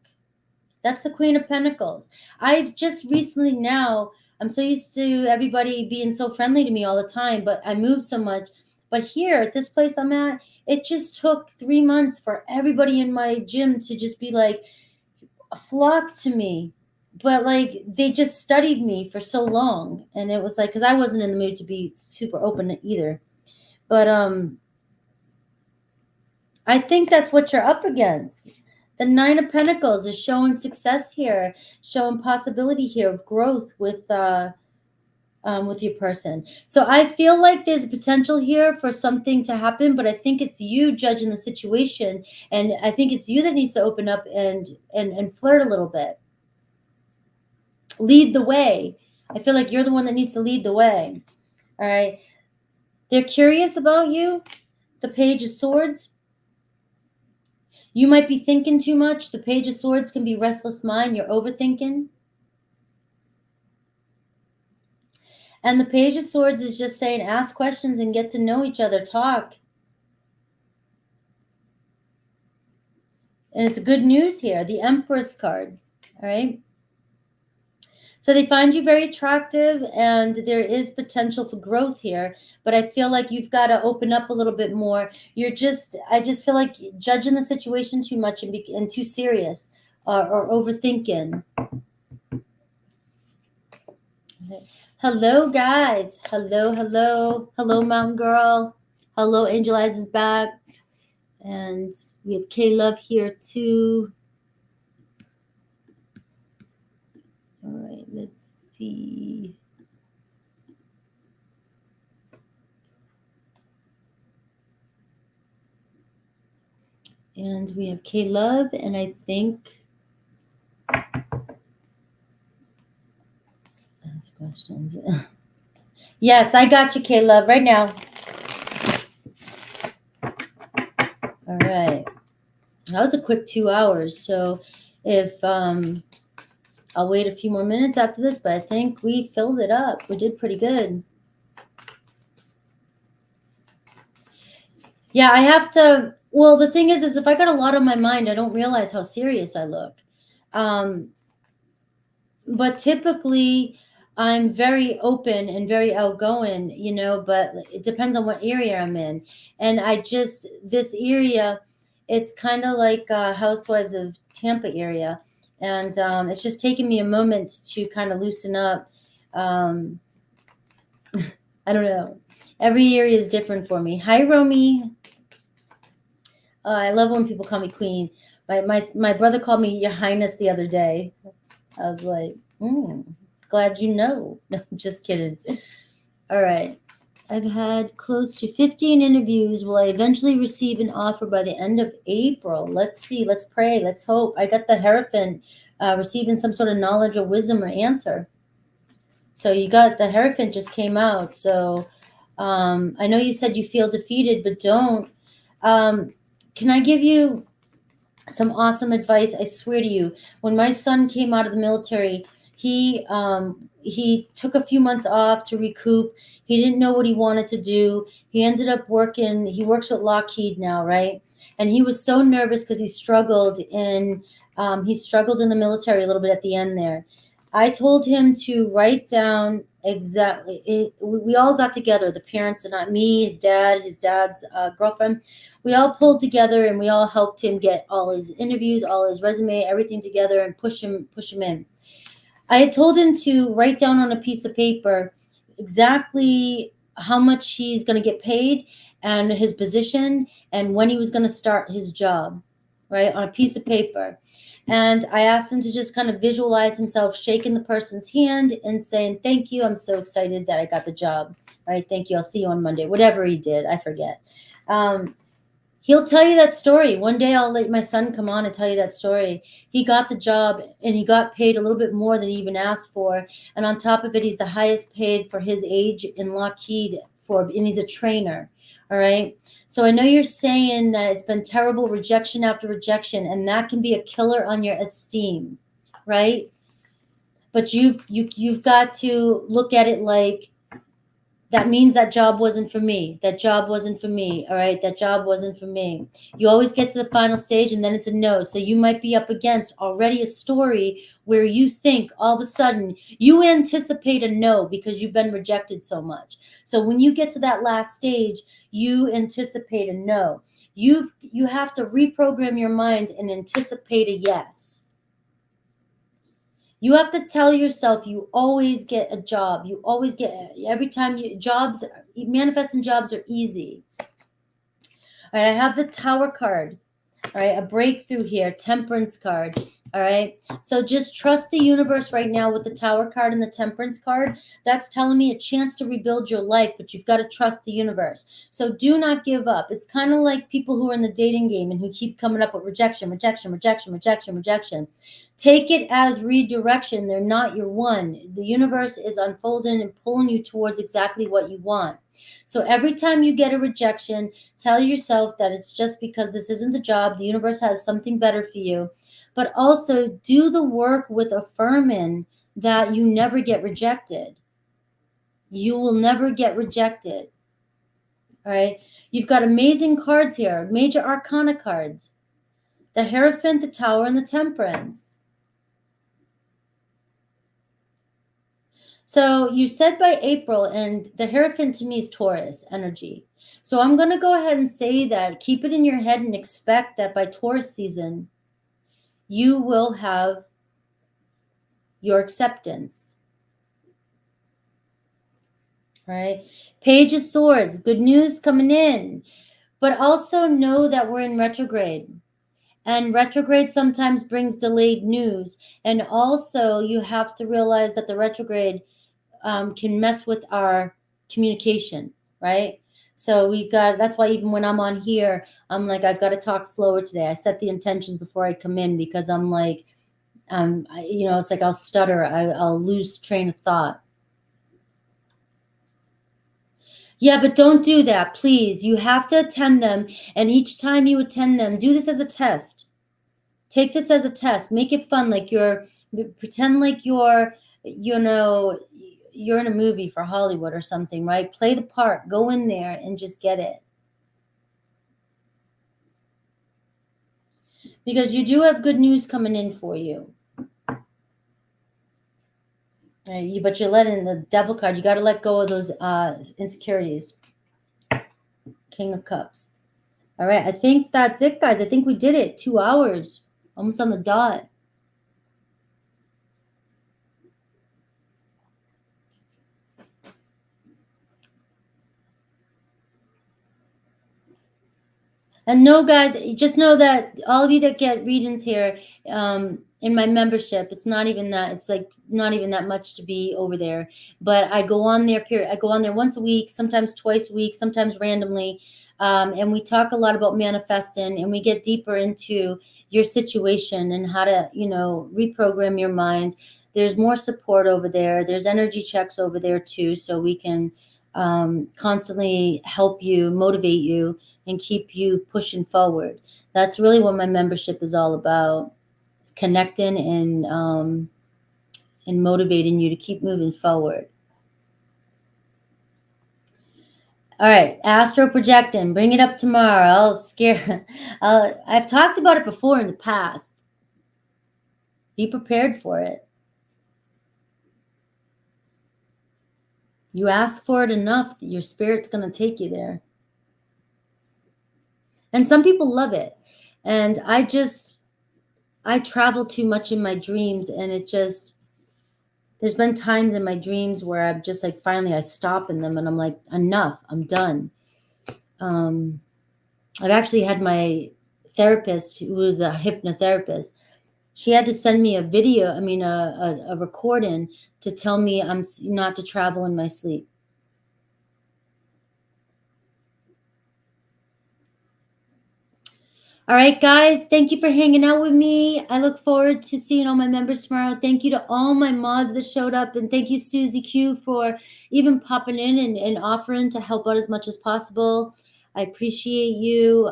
That's the Queen of Pentacles. I've just recently now, I'm so used to everybody being so friendly to me all the time, but I move so much. But here at this place I'm at, it just took 3 months for everybody in my gym to just be like a flock to me. But like they just studied me for so long. And it was like, because I wasn't in the mood to be super open either. But I think that's what you're up against. The Nine of Pentacles is showing success here, showing possibility here of growth with your person. So I feel like there's a potential here for something to happen, but I think it's you judging the situation, and I think it's you that needs to open up and flirt a little bit. lead the way. I feel like you're the one that needs to lead the way. All right. They're curious about you. The Page of Swords. You might be thinking too much. The Page of Swords can be restless mind. You're overthinking. And the Page of Swords is just saying, ask questions and get to know each other. Talk. And it's good news here. The Empress card. All right. So they find you very attractive, and there is potential for growth here. But I feel like you've got to open up a little bit more. I just feel like judging the situation too much and too serious, or overthinking. Hello, guys. Hello, Mountain Girl. Hello, Angel Eyes is back. And we have K-Love here too. All right, let's see. And we have K-Love, and I think ask questions. Yes, I got you, K-Love, right now. All right. That was a quick 2 hours. So if I'll wait a few more minutes after this, but I think we filled it up. We did pretty good. Yeah, I have to. Well, the thing is if I got a lot on my mind, I don't realize how serious I look. But typically, I'm very open and very outgoing, but it depends on what area I'm in. And this area, it's kind of like Housewives of Tampa area. And it's just taken me a moment to kind of loosen up. I don't know. Every area is different for me. Hi, Romy. I love when people call me Queen. My brother called me Your Highness the other day. I was like, glad you know. No, just kidding. All right. I've had close to 15 interviews. Will I eventually receive an offer by the end of April? Let's see. Let's pray. Let's hope. I got the Hierophant, receiving some sort of knowledge or wisdom or answer. So you got the Hierophant just came out. So I know you said you feel defeated, but don't. Can I give you some awesome advice? I swear to you, when my son came out of the military, he took a few months off to recoup. He didn't know what he wanted to do. He ended up working. He works with Lockheed now, right? And he was so nervous because he struggled in the military a little bit at the end there. I told him to write down exactly. We all got together, the parents and not me, his dad's girlfriend. We all pulled together and we all helped him get all his interviews, all his resume, everything together, and push him in. I had told him to write down on a piece of paper exactly how much he's going to get paid and his position and when he was going to start his job, right, on a piece of paper. And I asked him to just kind of visualize himself shaking the person's hand and saying, thank you. I'm so excited that I got the job. All right. Thank you. I'll see you on Monday. Whatever he did, I forget. He'll tell you that story. One day I'll let my son come on and tell you that story. He got the job and he got paid a little bit more than he even asked for. And on top of it, he's the highest paid for his age in Lockheed and he's a trainer. All right. So I know you're saying that it's been terrible, rejection after rejection, and that can be a killer on your esteem, right? But you've got to look at it like, that means that job wasn't for me. That job wasn't for me. All right. That job wasn't for me. You always get to the final stage and then it's a no. So you might be up against already a story where you think all of a sudden you anticipate a no because you've been rejected so much. So when you get to that last stage, you anticipate a no. You have to reprogram your mind and anticipate a yes. You have to tell yourself you always get a job. You always get, every time manifesting jobs are easy. All right, I have the Tower card. All right, a breakthrough here, Temperance card. All right. So just trust the universe right now with the Tower card and the Temperance card. That's telling me a chance to rebuild your life, but you've got to trust the universe. So do not give up. It's kind of like people who are in the dating game and who keep coming up with rejection, rejection, rejection, rejection, rejection. Take it as redirection. They're not your one. The universe is unfolding and pulling you towards exactly what you want. So every time you get a rejection, tell yourself that it's just because this isn't the job. The universe has something better for you. But also do the work with affirming that you never get rejected. You will never get rejected. All right. You've got amazing cards here, major arcana cards. The Hierophant, the Tower, and the Temperance. So you said by April, and the Hierophant to me is Taurus energy. So I'm going to go ahead and say that, keep it in your head and expect that by Taurus season, you will have your acceptance. All right. Page of Swords, good news coming in. But also know that we're in retrograde. And retrograde sometimes brings delayed news. And also you have to realize that the retrograde can mess with our communication, right? So that's why even when I'm on here, I'm like, I've got to talk slower today. I set the intentions before I come in because I'm like, it's like I'll stutter. I'll lose train of thought. Yeah, but don't do that, please. You have to attend them. And each time you attend them, do this as a test. Take this as a test. Make it fun. Pretend like you're in a movie for Hollywood or something, right? Play the part. Go in there and just get it. Because you do have good news coming in for you. But you're letting the Devil card. You got to let go of those insecurities. King of Cups. All right. I think that's it, guys. I think we did it. 2 hours. Almost on the dot. And no, guys, just know that all of you that get readings here in my membership, it's not even that. It's like not even that much to be over there. But I go on there. I go on there once a week, sometimes twice a week, sometimes randomly. And we talk a lot about manifesting, and we get deeper into your situation and how to, reprogram your mind. There's more support over there. There's energy checks over there too, so we can constantly help you, motivate you, and keep you pushing forward. That's really what my membership is all about. It's connecting and motivating you to keep moving forward. All right, astro projecting. Bring it up tomorrow. I've talked about it before in the past. Be prepared for it. You ask for it enough, your spirit's going to take you there. And some people love it. And I travel too much in my dreams, and there's been times in my dreams where I'm just like, finally I stop in them and I'm like, enough, I'm done. I've actually had my therapist, who was a hypnotherapist, she had to send me a recording to tell me I'm not to travel in my sleep. All right, guys, thank you for hanging out with me. I look forward to seeing all my members tomorrow. Thank you to all my mods that showed up. And thank you, Susie Q, for even popping in and offering to help out as much as possible. I appreciate you.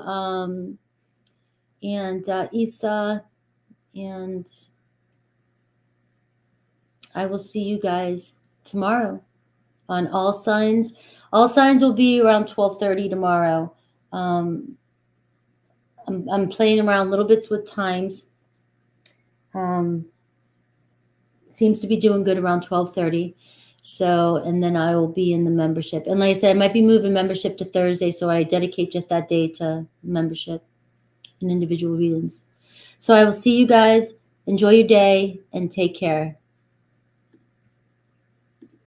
And Isa. And I will see you guys tomorrow on All Signs. All Signs will be around 12:30 tomorrow. I'm playing around little bits with times. Seems to be doing good around 12:30. So, and then I will be in the membership. And like I said, I might be moving membership to Thursday, so I dedicate just that day to membership and individual readings. So I will see you guys. Enjoy your day and take care.